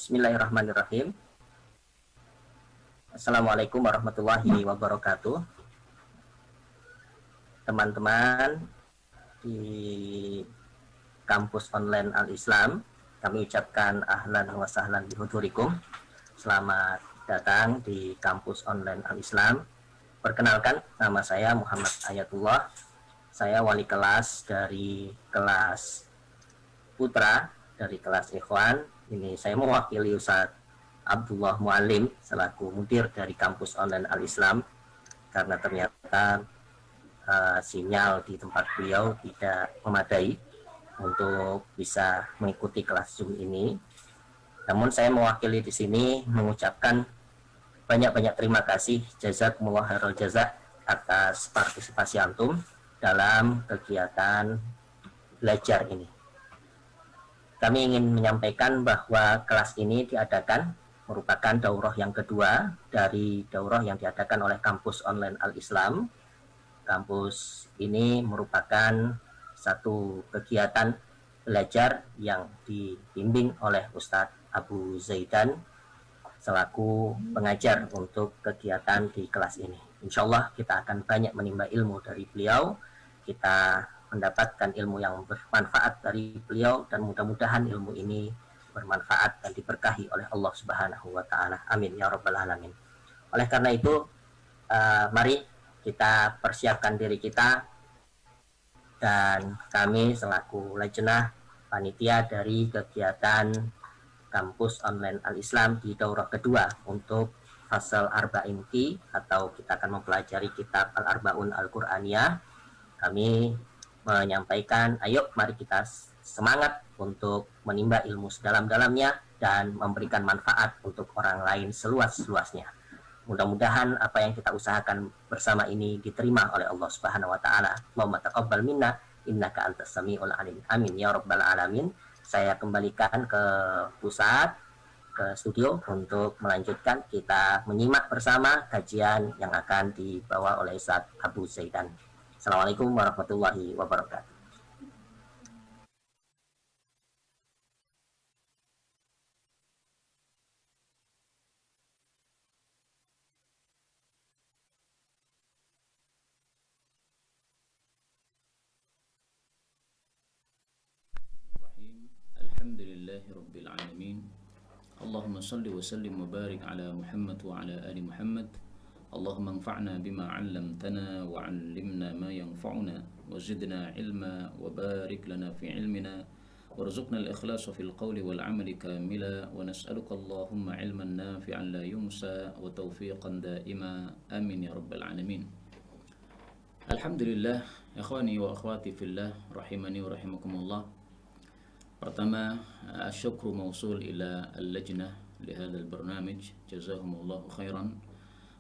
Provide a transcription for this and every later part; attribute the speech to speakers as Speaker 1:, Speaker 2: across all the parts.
Speaker 1: Bismillahirrahmanirrahim. Assalamualaikum warahmatullahi wabarakatuh. Teman-teman di kampus online Al-Islam, kami ucapkan ahlan wa sahlan bihudurikum. Selamat datang di kampus online Al-Islam. Perkenalkan, nama saya Muhammad Ayatullah. Saya wali kelas dari kelas Putra, dari kelas Ikhwan. Ini saya mewakili Ustadz Abdullah Mualim selaku mudir dari kampus online Al-Islam, karena ternyata sinyal di tempat beliau tidak memadai untuk bisa mengikuti kelas Zoom ini. Namun saya mewakili di sini mengucapkan banyak-banyak terima kasih, jazakumullah khairal jazak, atas partisipasi antum dalam kegiatan belajar ini. Kami ingin menyampaikan bahwa kelas ini diadakan merupakan daurah yang kedua dari daurah yang diadakan oleh kampus online Al-Islam. Kampus ini merupakan satu kegiatan belajar yang dibimbing oleh Ustadz Abu Zaidan selaku pengajar untuk kegiatan di kelas ini. Insya Allah kita akan banyak menimba ilmu dari beliau. Kita mendapatkan ilmu yang bermanfaat dari beliau, dan mudah-mudahan ilmu ini bermanfaat dan diberkahi oleh Allah Subhanahu wa Ta'ala. Amin ya Rabbal Alamin. Oleh karena itu, mari kita persiapkan diri kita, dan kami selaku lajnah panitia dari kegiatan kampus online Al-Islam di daurah kedua untuk fasal Arba'in Ki, atau kita akan mempelajari kitab Al-Arba'un Al-Qur'aniyah. Kami menyampaikan, ayo mari kita semangat untuk menimba ilmu sedalam-dalamnya dan memberikan manfaat untuk orang lain seluas-luasnya. Mudah-mudahan apa yang kita usahakan bersama ini diterima oleh Allah Subhanahu wa Ta'ala. Allahumma taqabbal minna innaka antas samiul alim. Amin ya rabbal alamin. Saya kembalikan ke pusat, ke studio untuk melanjutkan kita menyimak bersama kajian yang akan dibawa oleh Ustadz Abu Zaidan. Assalamualaikum warahmatullahi wabarakatuh.
Speaker 2: Alhamdulillahi Rabbil Alamin. Allahumma salli wa sallim wa barik ala Muhammad wa ala ali Muhammad. Allahumma anfa'na bima 'allamtana wa 'allimna ma yanfa'una wa zidna ilma wa barik lana fi ilmina warzuqna al-ikhlasa fil qawli wal 'amali kamila wa nas'aluka Allahumma 'ilman nafi'an la yunsa wa tawfiqan da'ima. Amin ya rabbal alamin. Alhamdulillah, ikhwani wa akhwati fillah, rahimani wa rahimakumullah. Pertama, syukru mausul ila al-lajnah lihada al-barnamij, jazahumullahu khairan,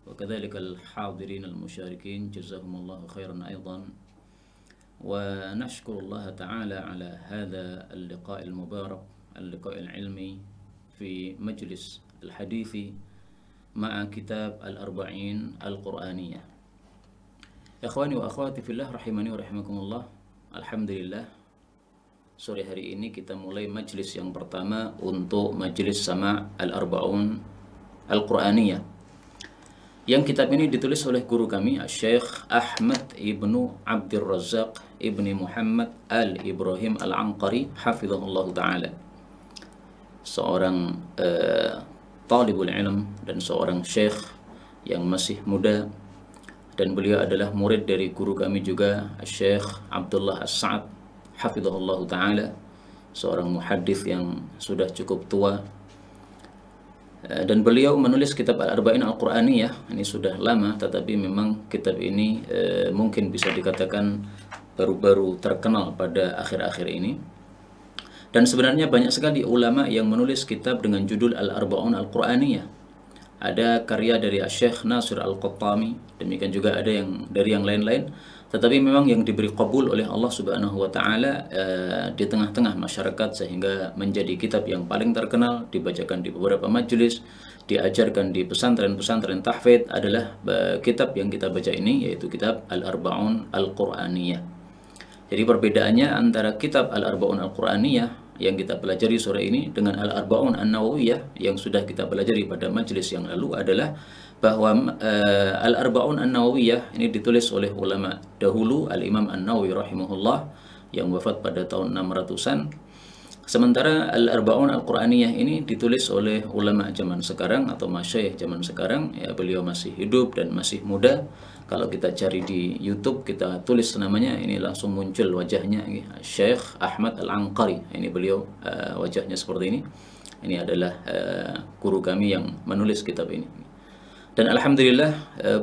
Speaker 2: wa kadzalika al-hadirin al-musyarikin, jazahumullahu khairan aidan, wa nashkurullaha ta'ala ala hadha al-liqa' al-mubarak, al-liqa' al-ilmi fi majlis al-hadithi ma'a kitab al-arba'in al-Qur'aniyah. Ikhwani wa akhwati fillah, rahimani wa rahimakumullah. Alhamdulillah, sore hari ini kita mulai majlis yang pertama untuk majlis sama Al-Arba'un Al-Qur'aniyah. Yang kitab ini ditulis oleh guru kami, Syekh Ahmad ibnu Abdul Razzaq ibni Muhammad Al-Ibrahim Al-Anqari, hafizahullah ta'ala. Seorang talibul ilm dan seorang syekh yang masih muda, dan beliau adalah murid dari guru kami juga, Syekh Abdullah As-Sa'ad, hafizahullah ta'ala, seorang muhaddits yang sudah cukup tua. Dan beliau menulis kitab Al-Arba'in Al-Qur'aniyah. Ini sudah lama, tetapi memang kitab ini mungkin bisa dikatakan baru-baru terkenal pada akhir-akhir ini. Dan sebenarnya banyak sekali ulama yang menulis kitab dengan judul Al-Arba'un Al-Qur'aniyah. Ada karya dari Syekh Nasir Al-Qattami, demikian juga ada yang dari yang lain-lain. Tetapi memang yang diberi qabul oleh Allah Subhanahu wa Ta'ala di tengah-tengah masyarakat, sehingga menjadi kitab yang paling terkenal, dibacakan di beberapa majelis, diajarkan di pesantren-pesantren tahfidz, adalah kitab yang kita baca ini, yaitu kitab Al-Arba'un Al-Qur'aniyah. Jadi perbedaannya antara kitab Al-Arba'un Al-Qur'aniyah yang kita pelajari sore ini dengan Al-Arba'un An-Nawawiyah yang sudah kita pelajari pada majelis yang lalu adalah bahwa Al-Arba'un An-Nawawiyah ini ditulis oleh ulama dahulu, Al-Imam An-Nawawi rahimahullah yang wafat pada tahun 600-an. Sementara Al-Arba'un Al-Quraniyah ini ditulis oleh ulama zaman sekarang atau masyayikh zaman sekarang, ya beliau masih hidup dan masih muda. Kalau kita cari di YouTube, kita tulis namanya, ini langsung muncul wajahnya, Syekh Ahmad Al-Anqari. Ini beliau wajahnya seperti ini. Ini adalah guru kami yang menulis kitab ini. Dan alhamdulillah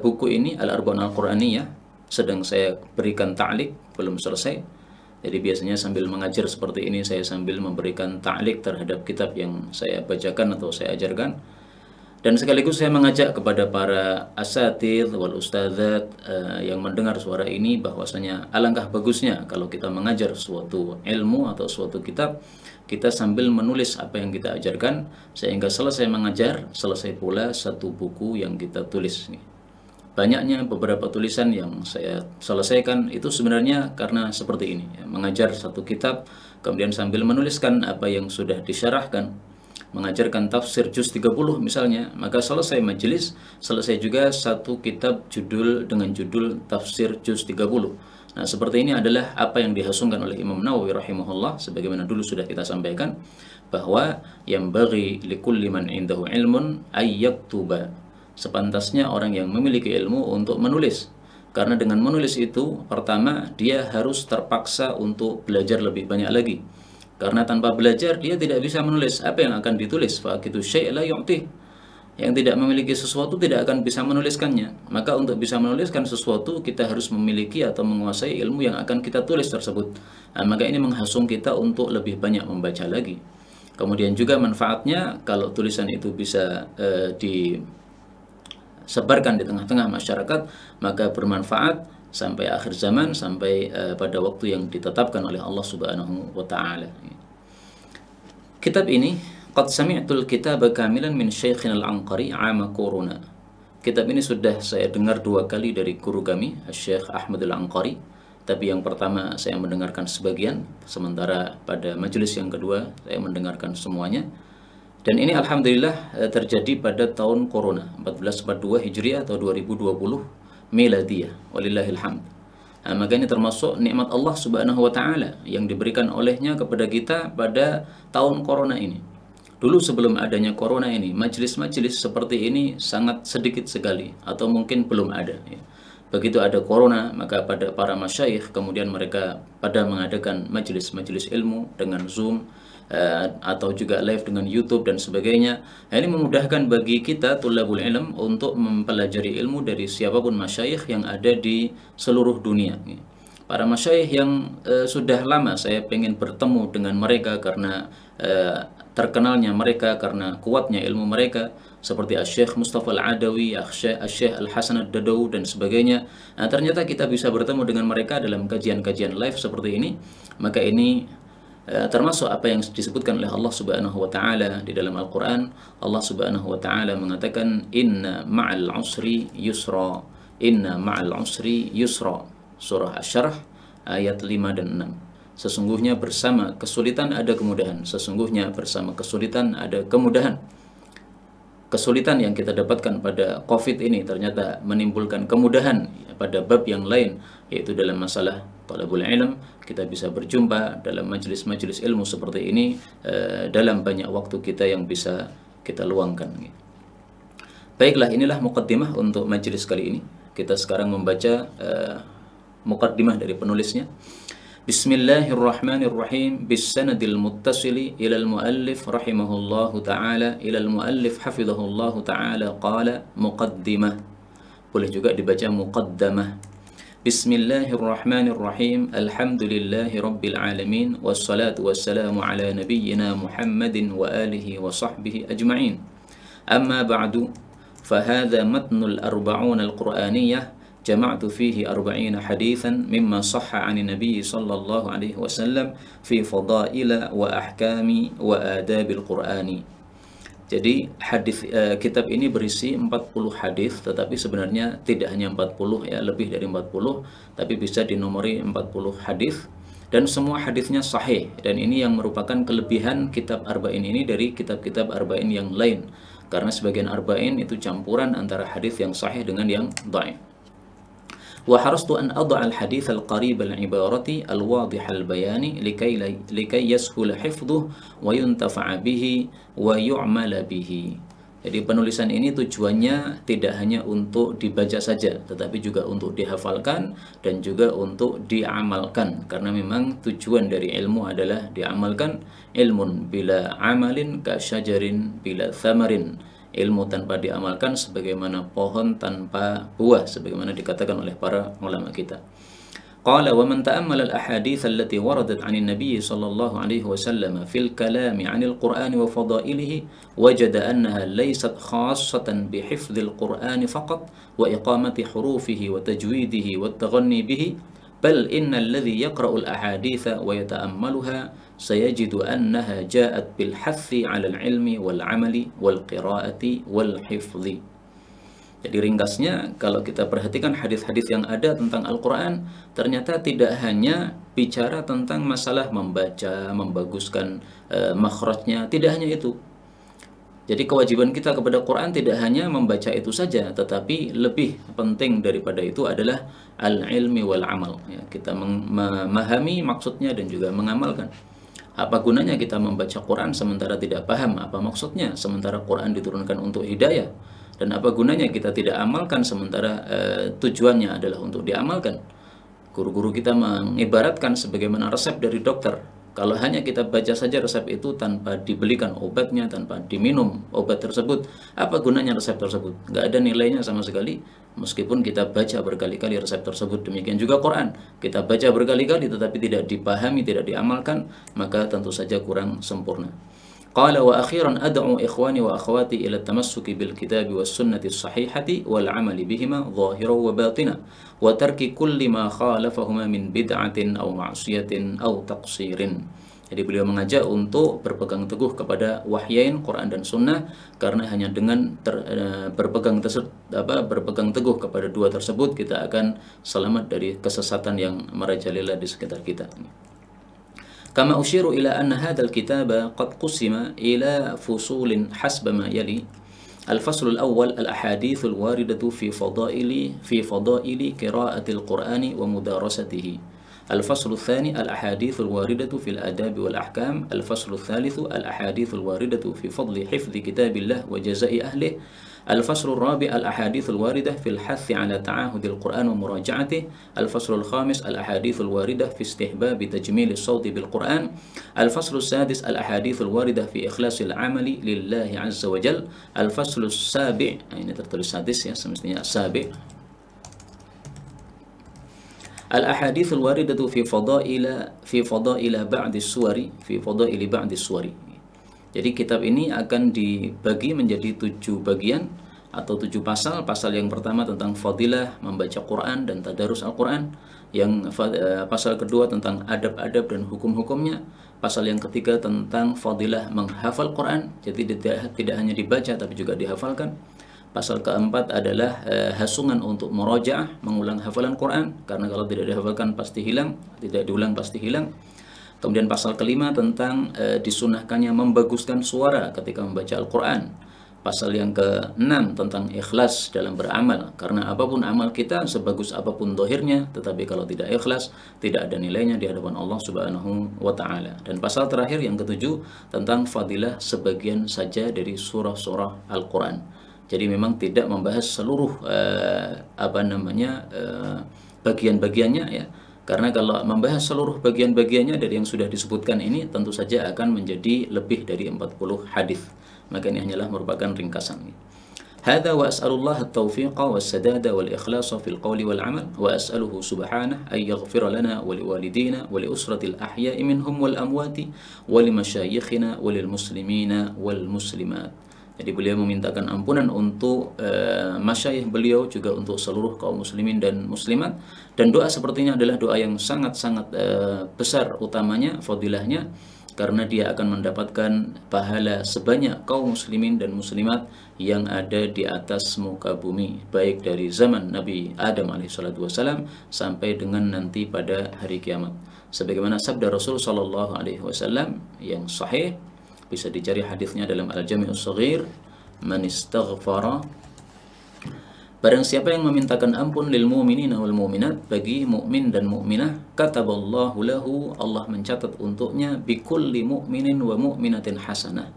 Speaker 2: buku ini Al-Arba'un Al-Quraniyah sedang saya berikan ta'liq, belum selesai. Jadi biasanya sambil mengajar seperti ini saya sambil memberikan ta'liq terhadap kitab yang saya bacakan atau saya ajarkan. Dan sekaligus saya mengajak kepada para asatidz wal ustadzat yang mendengar suara ini bahwasanya alangkah bagusnya kalau kita mengajar suatu ilmu atau suatu kitab, kita sambil menulis apa yang kita ajarkan sehingga selesai mengajar, selesai pula satu buku yang kita tulis nih. Banyaknya beberapa tulisan yang saya selesaikan itu sebenarnya karena seperti ini, ya, mengajar satu kitab kemudian sambil menuliskan apa yang sudah disyarahkan, mengajarkan tafsir juz 30 misalnya, maka selesai majelis, selesai juga satu kitab dengan judul tafsir juz 30. Nah, seperti ini adalah apa yang dihasungkan oleh Imam Nawawi rahimahullah, sebagaimana dulu sudah kita sampaikan bahwa yang bagi likulli man indahu ilmun ayyaktuba, sepantasnya orang yang memiliki ilmu untuk menulis. Karena dengan menulis itu, pertama dia harus terpaksa untuk belajar lebih banyak lagi. Karena tanpa belajar dia tidak bisa menulis. Apa yang akan ditulis? Faqidu syai' la yu'ti. Yang tidak memiliki sesuatu tidak akan bisa menuliskannya. Maka untuk bisa menuliskan sesuatu kita harus memiliki atau menguasai ilmu yang akan kita tulis tersebut. Nah, maka ini menghasung kita untuk lebih banyak membaca lagi. Kemudian juga manfaatnya kalau tulisan itu bisa sebarkan di tengah-tengah masyarakat, maka bermanfaat sampai akhir zaman, sampai pada waktu yang ditetapkan oleh Allah Subhanahu wa taala. Kitab ini qad sami'tul kitaba kamilan min Syekhina Al-Anqari 'ama Corona. Kitab ini sudah saya dengar 2 kali dari guru kami, Syekh Ahmad Al-Anqari. Tapi yang pertama saya mendengarkan sebagian, sementara pada majelis yang kedua saya mendengarkan semuanya. Dan ini alhamdulillah terjadi pada tahun Corona 1442 Hijriah atau 2020 Miladiyah. Walillahil hamd. Nah, maka ini termasuk nikmat Allah Subhanahu wa taala yang diberikan olehnya kepada kita pada tahun Corona ini. Dulu sebelum adanya Corona ini, majelis-majelis seperti ini sangat sedikit sekali atau mungkin belum ada, ya. Begitu ada Corona, maka pada para masyayikh kemudian mereka pada mengadakan majelis-majelis ilmu dengan Zoom atau juga live dengan YouTube dan sebagainya. Ini memudahkan bagi kita tulabul ilm untuk mempelajari ilmu dari siapapun masyayikh yang ada di seluruh dunia. Para masyayikh yang sudah lama saya pengen bertemu dengan mereka karena terkenalnya mereka, karena kuatnya ilmu mereka, seperti Syekh Mustafa Al-Adawi, Syekh Al-Hasan Ad-Dadaw dan sebagainya. Nah, ternyata kita bisa bertemu dengan mereka dalam kajian-kajian live seperti ini. Maka ini termasuk apa yang disebutkan oleh Allah Subhanahu wa taala di dalam Al-Qur'an. Allah Subhanahu wa taala mengatakan inna ma'al usri yusra. Inna ma'al usri yusra. Surah Asy-Syarh ayat 5 dan 6. Sesungguhnya bersama kesulitan ada kemudahan. Sesungguhnya bersama kesulitan ada kemudahan. Kesulitan yang kita dapatkan pada COVID ini ternyata menimbulkan kemudahan pada bab yang lain, yaitu dalam masalah thalabul ilm. Kita bisa berjumpa dalam majelis-majelis ilmu seperti ini dalam banyak waktu kita yang bisa kita luangkan. Baiklah, inilah muqaddimah untuk majelis kali ini. Kita sekarang membaca muqaddimah dari penulisnya. Bismillahirrahmanirrahim. Bisanadil muttasili ilal muallif rahimahullahu ta'ala ilal muallif hafidhahullahu ta'ala qala muqaddimah. Boleh juga dibaca muqaddamah. Bismillahirrahmanirrahim. Alhamdulillahi rabbil alamin. Wassalatu wassalamu ala nabiyyina Muhammadin wa alihi wa sahbihi ajma'in. Amma ba'du, fahadha matnul arba'un al-Qur'aniyah. جمعت فيه 40 حديثا مما صح عن النبي صلى الله عليه وسلم في فضائل وأحكام وآداب القرآن. Jadi kitab ini berisi 40 hadis, tetapi sebenarnya tidak hanya 40 ya, lebih dari 40, tapi bisa dinomori 40 hadis dan semua hadisnya sahih, dan ini yang merupakan kelebihan kitab Arba'in ini dari kitab-kitab Arba'in yang lain, karena sebagian Arba'in itu campuran antara hadis yang sahih dengan yang dhaif. Wa harastu an ad'a al-hadits al-qarib al-ibarati al-wadih al-bayani likay yashul hifdhuhu wa yuntafa'a bihi wa yu'mala bihi. Jadi penulisan ini tujuannya tidak hanya untuk dibaca saja, tetapi juga untuk dihafalkan dan juga untuk diamalkan. Karena memang tujuan dari ilmu adalah diamalkan. Ilmun bila amalin ka syajarin bila thamarin. Ilmu tanpa diamalkan sebagaimana pohon tanpa buah, sebagaimana dikatakan oleh para ulama kita. Qala wa man ta'ammala al-ahadits allati waradat 'anil nabiy sallallahu alaihi wasallam fil kalam 'anil Qur'ani wa fadailihi wajada annaha laysat khassatan bi hifdzil Qur'ani faqat wa iqamati hurufihi wa tajwidihi wa taghanni bihi bal innal ladzi yaqra'u al-ahadits wa yata'ammaluha sayajidu annaha ja'at bil hathi 'ala al-'ilmi wal 'amali wal qira'ati wal hifdzi. Jadi ringkasnya, kalau kita perhatikan hadis-hadis yang ada tentang Al-Quran, ternyata tidak hanya bicara tentang masalah membaca, membaguskan makhrajnya, tidak hanya itu. Jadi kewajiban kita kepada Quran tidak hanya membaca itu saja, tetapi lebih penting daripada itu adalah al-ilmi wal amal. Ya, kita memahami maksudnya dan juga mengamalkan. Apa gunanya kita membaca Quran sementara tidak paham apa maksudnya, sementara Quran diturunkan untuk hidayah? Dan apa gunanya kita tidak amalkan sementara tujuannya adalah untuk diamalkan? Guru-guru kita mengibaratkan sebagaimana resep dari dokter. Kalau hanya kita baca saja resep itu tanpa dibelikan obatnya, tanpa diminum obat tersebut, apa gunanya resep tersebut? Nggak ada nilainya sama sekali, meskipun kita baca berkali-kali resep tersebut. Demikian juga Quran, kita baca berkali-kali tetapi tidak dipahami, tidak diamalkan, maka tentu saja kurang sempurna. Qala wa akhiran ad'u ikhwani wa akhwati ila tamassuki bil kitabi was sunnati sahihati wal amali bihima zahiran wa batina wa tarki kulli ma khalafahuma min bid'atin aw ma'siyatin aw taqsirin. Jadi beliau mengajak untuk berpegang teguh kepada wahyain Quran dan Sunnah, karena hanya dengan berpegang teguh kepada dua tersebut kita akan selamat dari kesesatan yang merajalela di sekitar kita. Kama usyiru ila anna hadzal kitaba qad qusima ila fusulin hasba ma yali. Al-fasl al-awwal al-ahadits al-waridatu fi fadaili qira'atil Qur'ani wa mudarasatihi. الفصل الثاني الأحاديث الواردة في الآداب والأحكام. الفصل الثالث الأحاديث الواردة في فضل حفظ كتاب الله وجزاء أهله. الفصل الرابع الأحاديث الواردة في الحث على تعاهد القرآن ومراجعته. الفصل الخامس الأحاديث الواردة في استحباب تجميل الصوت بالقرآن. الفصل السادس الأحاديث الواردة في إخلاص العمل لله عز وجل. الفصل السابع ini tertulis sadis ya, semestinya السابع الأحاديث الواردة في فضائل بعض السور Jadi kitab ini akan dibagi menjadi 7 bagian atau 7 pasal. Pasal yang pertama tentang fadilah membaca Quran dan tadarus Al-Quran. Pasal kedua tentang adab-adab dan hukum-hukumnya. Pasal yang ketiga tentang fadilah menghafal Quran. Jadi tidak hanya dibaca tapi juga dihafalkan. Pasal keempat adalah hasungan untuk murajaah, mengulang hafalan Quran, karena kalau tidak dihafalkan pasti hilang, tidak diulang pasti hilang. Kemudian pasal kelima tentang disunahkannya membaguskan suara ketika membaca Al-Quran. Pasal yang ke-6 tentang ikhlas dalam beramal, karena apapun amal kita, sebagus apapun dohirnya, tetapi kalau tidak ikhlas, tidak ada nilainya di hadapan Allah Subhanahu wa Ta'ala. Dan pasal terakhir yang ke-7 tentang fadilah sebagian saja dari surah-surah Al-Quran. Jadi memang tidak membahas seluruh bagian-bagiannya ya. Karena kalau membahas seluruh bagian-bagiannya dari yang sudah disebutkan ini, tentu saja akan menjadi lebih dari 40 hadis. Maka ini hanyalah merupakan ringkasan. Hadza wa as'alullah at-taufiqa was-sadada wal-ikhlasa fil qawli wal 'amal wa as'aluhu subhanahu ay yaghfira lana wa liwalidina wa li usratil ahya'i minhum wal amwati wa li masyayikhina wa lil muslimina wal muslimat. Jadi beliau memintakan ampunan untuk masyayikh beliau, juga untuk seluruh kaum muslimin dan muslimat. Dan doa sepertinya adalah doa yang sangat-sangat besar utamanya, fadilahnya, karena dia akan mendapatkan pahala sebanyak kaum muslimin dan muslimat yang ada di atas muka bumi, baik dari zaman Nabi Adam alaihissalatu wassalam sampai dengan nanti pada hari kiamat. Sebagaimana sabda Rasul sallallahu alaihi wasallam yang sahih, bisa dicari hadisnya dalam Al-Jami'us Shaghir, man istaghfara, barang siapa yang memintakan ampun lil mu'minina wal mu'minat, bagi mukmin dan mukminah, kataballahu lahu, Allah mencatat untuknya, bikulli mu'minin wa mu'minatin hasanah,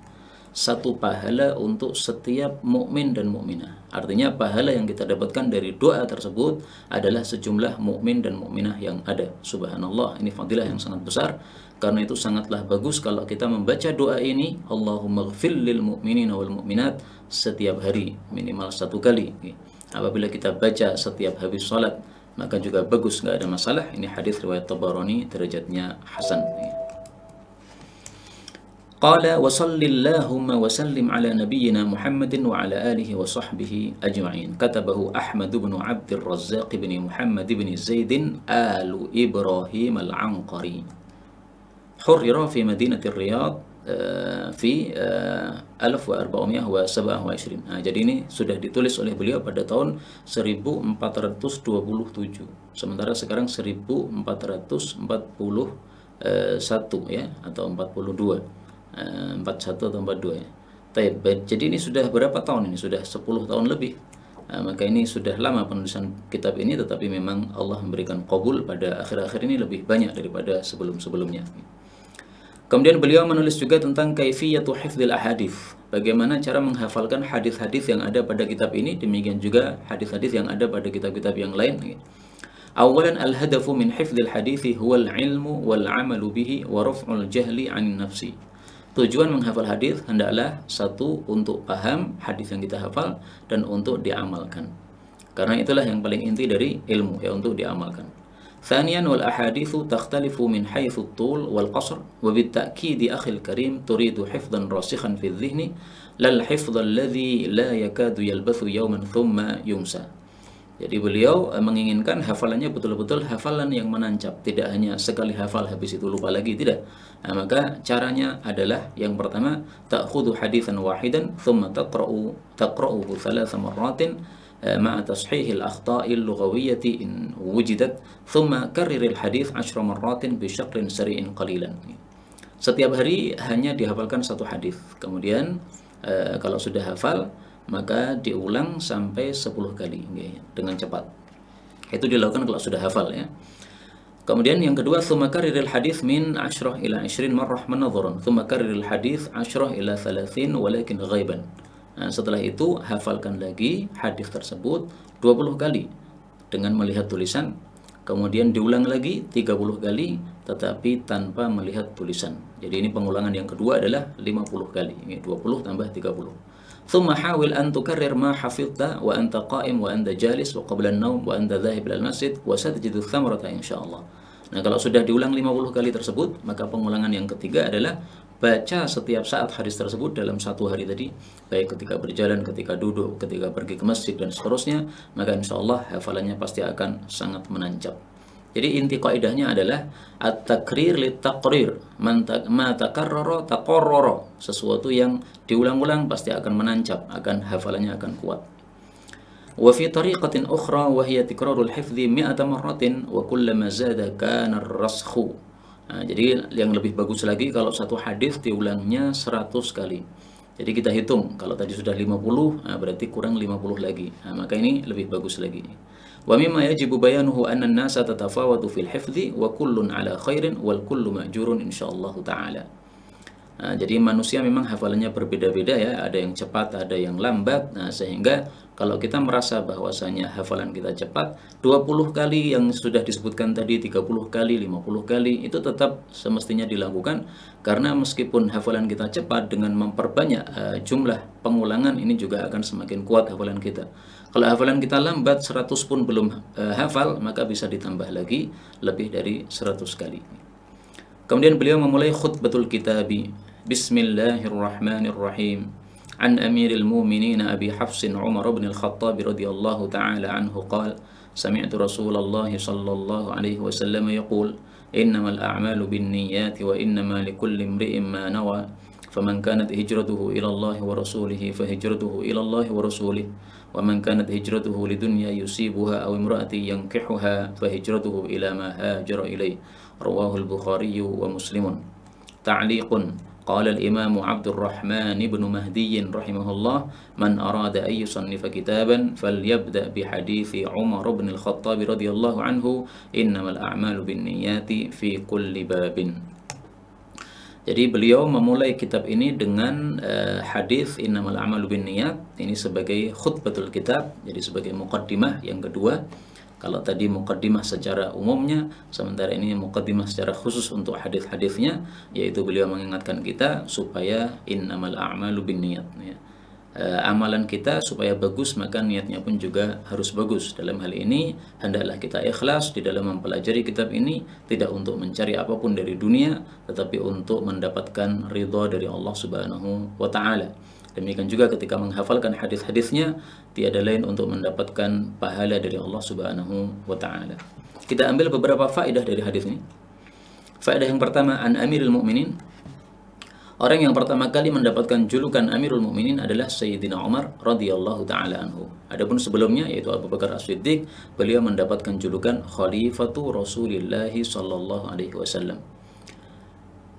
Speaker 2: satu pahala untuk setiap mukmin dan mukminah. Artinya pahala yang kita dapatkan dari doa tersebut adalah sejumlah mukmin dan mukminah yang ada. Subhanallah, ini fadilah yang sangat besar. Karena itu sangatlah bagus kalau kita membaca doa ini, Allahumma ghfir lil mu'minina wal mu'minat, setiap hari minimal 1 kali. Apabila kita baca setiap habis salat, maka juga bagus, nggak ada masalah. Ini hadis riwayat Tabarani, derajatnya hasan. Qala wa sallillahumma wa sallim ala nabiyyina Muhammadin wa ala alihi wa sahbihi ajma'in. Katabahu Ahmad bin Abdul Razzaq bin Muhammad bin Zaid alu Ibrahim al-Anqari. Hurrira fi Madinatir Riyadh fi 1427. Nah, jadi ini sudah ditulis oleh beliau pada tahun 1427. Sementara sekarang 1441 ya, atau 42. 41 atau 42 ya. Jadi ini sudah berapa tahun ini? Sudah 10 tahun lebih. Maka ini sudah lama penulisan kitab ini, tetapi memang Allah memberikan qabul pada akhir-akhir ini lebih banyak daripada sebelum-sebelumnya. Kemudian beliau menulis juga tentang kaifiyatu hifdzil ahadits, bagaimana cara menghafalkan hadis-hadis yang ada pada kitab ini, demikian juga hadis-hadis yang ada pada kitab-kitab yang lain. Awalan al-hadafu min hifdzil hadithi huwa al-ilmu wal 'amalu bihi wa raf'ul jahli 'an nafsi. Tujuan menghafal hadis hendaklah satu, untuk paham hadis yang kita hafal, dan untuk diamalkan. Karena itulah yang paling inti dari ilmu, ya, untuk diamalkan. ثانيا والأحاديث تختلف من حيث الطول والقصر وبالتأكيد أخي الكريم تريد حفظا راسخا في الذهن لا الحفظ الذي لا يكاد يلبث يوما ثم ينسى. Jadi beliau menginginkan hafalannya betul-betul hafalan yang menancap, tidak hanya sekali hafal habis itu lupa lagi, tidak. Maka caranya adalah yang pertama, ta'khudhu haditsan wahidan thumma taqra'uhu 3 marratin مع تصحيح الأخطاء اللغوية إن وجدت ثم كرر الحديث 10 مرات بشكل سريع قليلا. Setiap hari hanya dihafalkan 1 hadis. Kemudian kalau sudah hafal maka diulang sampai 10 kali dengan cepat. Itu dilakukan kalau sudah hafal, ya. Kemudian yang kedua, ثم كرر الحديث من 10 إلى 20 مرة منظرا ثم كرر الحديث 10 إلى 30 ولكن غيبا. Nah, setelah itu hafalkan lagi hadis tersebut 20 kali dengan melihat tulisan, kemudian diulang lagi 30 kali tetapi tanpa melihat tulisan. Jadi ini pengulangan yang kedua adalah 50 kali. Ini 20 tambah 30. ثم حاول أن تكرر ما حفظت وأنت قائم وأنت جالس وقبل النوم وأنت ذاهب إلى المسجد وستجد الثمرة إن شاء الله. Nah, kalau sudah diulang 50 kali tersebut, maka pengulangan yang ketiga adalah baca setiap saat hadis tersebut dalam 1 hari tadi, baik ketika berjalan, ketika duduk, ketika pergi ke masjid, dan seterusnya, maka insya Allah hafalannya pasti akan sangat menancap. Jadi inti kaidahnya adalah at-takrir lit-taqrir, ma takarrara taqarrara, sesuatu yang diulang-ulang pasti akan menancap, hafalannya akan kuat. Wa fi tariqatin ukhra wa hiya tikrarul hifdzi 100 marratin wa kullama zada kana ar-raskhu. Nah, jadi yang lebih bagus lagi kalau satu hadis diulangnya 100 kali. Jadi kita hitung, kalau tadi sudah 50, berarti kurang 50 lagi. Maka ini lebih bagus lagi. Wa mimma yajibu bayanuhu anna an-nasa tatafawatu fil hifdzi wa kullun ala khairin wal kullu ma'jurun insyaallah taala. Jadi manusia memang hafalannya berbeda-beda, ya, ada yang cepat, ada yang lambat. Sehingga kalau kita merasa bahwasanya hafalan kita cepat, 20 kali yang sudah disebutkan tadi, 30 kali, 50 kali, itu tetap semestinya dilakukan. Karena meskipun hafalan kita cepat, dengan memperbanyak jumlah pengulangan ini juga akan semakin kuat hafalan kita. Kalau hafalan kita lambat, 100 pun belum hafal, maka bisa ditambah lagi lebih dari 100 kali. Kemudian beliau memulai khutbatul kitabi. Bismillahirrahmanirrahim. An Amiril Mu'minin Abi Hafsin Umar bin Al-Khattab radhiyallahu ta'ala anhu qala sami'tu Rasulullah sallallahu alaihi wasallam yaqul innamal a'malu binniyati wa innama likulli imri'in ma nawa faman kanat hijratuhu ila Allah wa rasulih fa hijratuhu ila Allah wa rasulih wa man kanat hijratuhu lidunya yusibuha aw imra'atin yankihuha fa hijratuhu ila ma hajara ilayhi rawahu al-Bukhari wa Muslimun. Ta'liqun قال الإمام عبد الرحمن بن مهدي رحمه الله من أراد أن يصنف كتابا فليبدأ بحديث عمر بن الخطاب رضي الله عنه إنما الأعمال بالنيات في كل باب. Jadi beliau memulai kitab ini dengan hadis innamal a'malu binniyat ini sebagai khutbatul kitab, jadi sebagai muqaddimah yang kedua. Kalau tadi muqaddimah secara umumnya, sementara ini muqaddimah secara khusus untuk hadis-hadisnya, yaitu beliau mengingatkan kita supaya innamal a'malu binniyat, ya. Amalan kita supaya bagus, maka niatnya pun juga harus bagus. Dalam hal ini hendaklah kita ikhlas di dalam mempelajari kitab ini, tidak untuk mencari apapun dari dunia, tetapi untuk mendapatkan ridha dari Allah Subhanahu wa taala. Demikian juga ketika menghafalkan hadis-hadisnya, tiada lain untuk mendapatkan pahala dari Allah Subhanahu wa taala. Kita ambil beberapa faedah dari hadis ini. Faedah yang pertama, an Amirul Mukminin. Orang yang pertama kali mendapatkan julukan Amirul Mukminin adalah Sayyidina Umar radhiyallahu taala anhu. Adapun sebelumnya yaitu Abu Bakar As-Siddiq, beliau mendapatkan julukan Khalifatu Rasulillah sallallahu alaihi wasallam.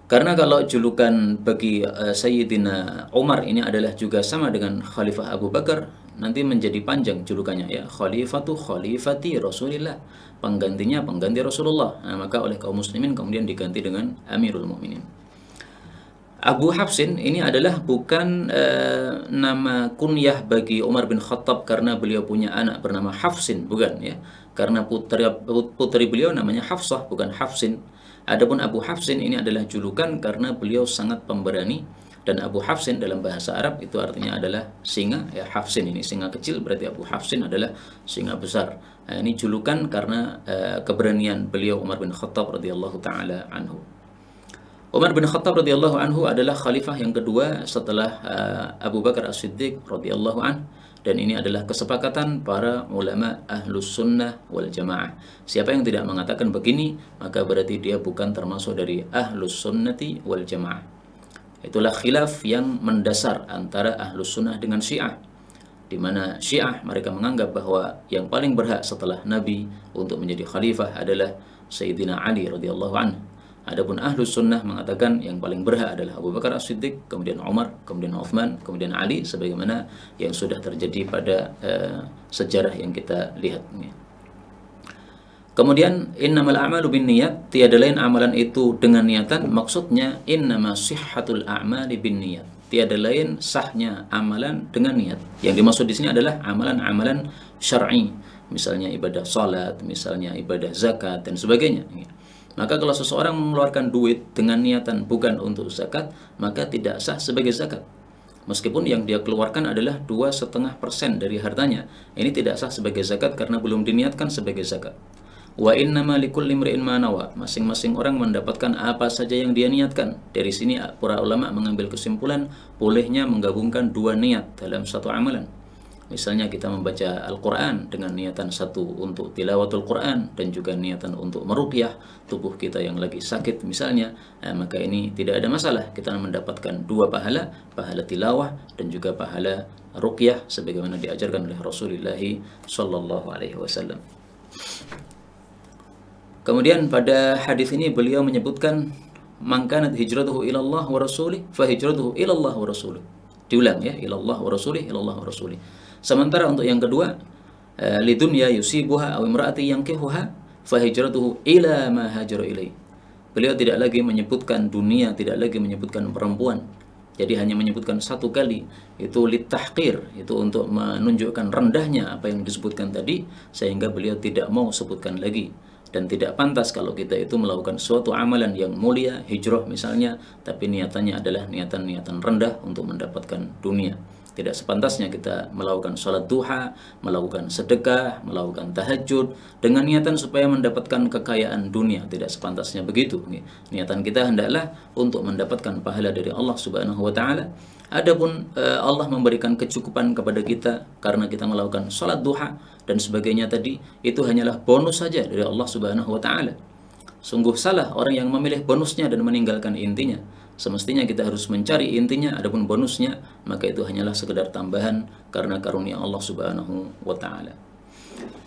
Speaker 2: Karena kalau julukan bagi Sayyidina Umar ini adalah juga sama dengan Khalifah Abu Bakar, nanti menjadi panjang julukannya, ya. Khalifati Rasulillah, penggantinya pengganti Rasulullah. Nah, maka oleh kaum muslimin kemudian diganti dengan Amirul Mukminin. Abu Hafsin ini adalah bukan nama kunyah bagi Umar bin Khattab karena beliau punya anak bernama Hafsin, bukan, ya. Karena putri beliau namanya Hafsah, bukan Hafsin. Adapun Abu Hafsin ini adalah julukan karena beliau sangat pemberani, dan Abu Hafsin dalam bahasa Arab itu artinya adalah singa, ya. Hafsin ini singa kecil, berarti Abu Hafsin adalah singa besar. Nah, ini julukan karena keberanian beliau Umar bin Khattab radhiyallahu taala anhu. Umar bin Khattab radhiyallahu anhu adalah khalifah yang kedua setelah Abu Bakar As-Siddiq radhiyallahu anhu. Dan ini adalah kesepakatan para ulama ahlus sunnah wal jamaah. Siapa yang tidak mengatakan begini, maka berarti dia bukan termasuk dari ahlus sunnati wal jamaah. Itulah khilaf yang mendasar antara ahlus sunnah dengan syiah, di mana syiah mereka menganggap bahwa yang paling berhak setelah Nabi untuk menjadi khalifah adalah Sayyidina Ali radhiyallahu anhu. Adapun ahlus sunnah mengatakan yang paling berhak adalah Abu Bakar As-Siddiq, kemudian Umar, kemudian Uthman, kemudian Ali, sebagaimana yang sudah terjadi pada sejarah yang kita lihat. Kemudian innamal a'malu binniyat, tiada lain amalan itu dengan niatan. Maksudnya innama sihhatul a'mali binniyat, tiada lain sahnya amalan dengan niat. Yang dimaksud di sini adalah amalan-amalan syar'i, misalnya ibadah salat, misalnya ibadah zakat dan sebagainya. Maka kalau seseorang mengeluarkan duit dengan niatan bukan untuk zakat, maka tidak sah sebagai zakat. Meskipun yang dia keluarkan adalah 2,5% dari hartanya, ini tidak sah sebagai zakat karena belum diniatkan sebagai zakat. Wa innama likulli imri'in ma nawa, masing-masing orang mendapatkan apa saja yang dia niatkan. Dari sini para ulama mengambil kesimpulan bolehnya menggabungkan dua niat dalam satu amalan. Misalnya kita membaca Al-Quran dengan niatan satu untuk tilawatul Quran dan juga niatan untuk meruqyah tubuh kita yang lagi sakit misalnya, maka ini tidak ada masalah. Kita mendapatkan dua pahala, pahala tilawah dan juga pahala ruqyah sebagaimana diajarkan oleh Rasulullah sallallahu alaihi wasallam. Kemudian pada hadis ini beliau menyebutkan man kanat hijratuhu ila Allah wa rasulih fa hijratuhu ila Allah wa rasulih. Diulang, ya, ila Allah wa rasulih, ila Allah wa rasulih. Sementara untuk yang kedua, lidunya yusibuha aw imraati yankihuha fa hijratuhu ila ma hajara ilai. Beliau tidak lagi menyebutkan dunia, tidak lagi menyebutkan perempuan. Jadi hanya menyebutkan satu kali, itu litahqir, itu untuk menunjukkan rendahnya apa yang disebutkan tadi, sehingga beliau tidak mau sebutkan lagi. Dan tidak pantas kalau kita itu melakukan suatu amalan yang mulia, hijrah misalnya, tapi niatannya adalah niatan-niatan rendah untuk mendapatkan dunia. Tidak sepantasnya kita melakukan sholat duha, melakukan sedekah, melakukan tahajud dengan niatan supaya mendapatkan kekayaan dunia. Tidak sepantasnya begitu. Niatan kita hendaklah untuk mendapatkan pahala dari Allah Subhanahu wa taala. Adapun Allah memberikan kecukupan kepada kita karena kita melakukan sholat duha dan sebagainya tadi, itu hanyalah bonus saja dari Allah Subhanahu wa taala. Sungguh salah orang yang memilih bonusnya dan meninggalkan intinya. Semestinya kita harus mencari intinya, adapun bonusnya maka itu hanyalah sekedar tambahan karena karunia Allah Subhanahu wa taala.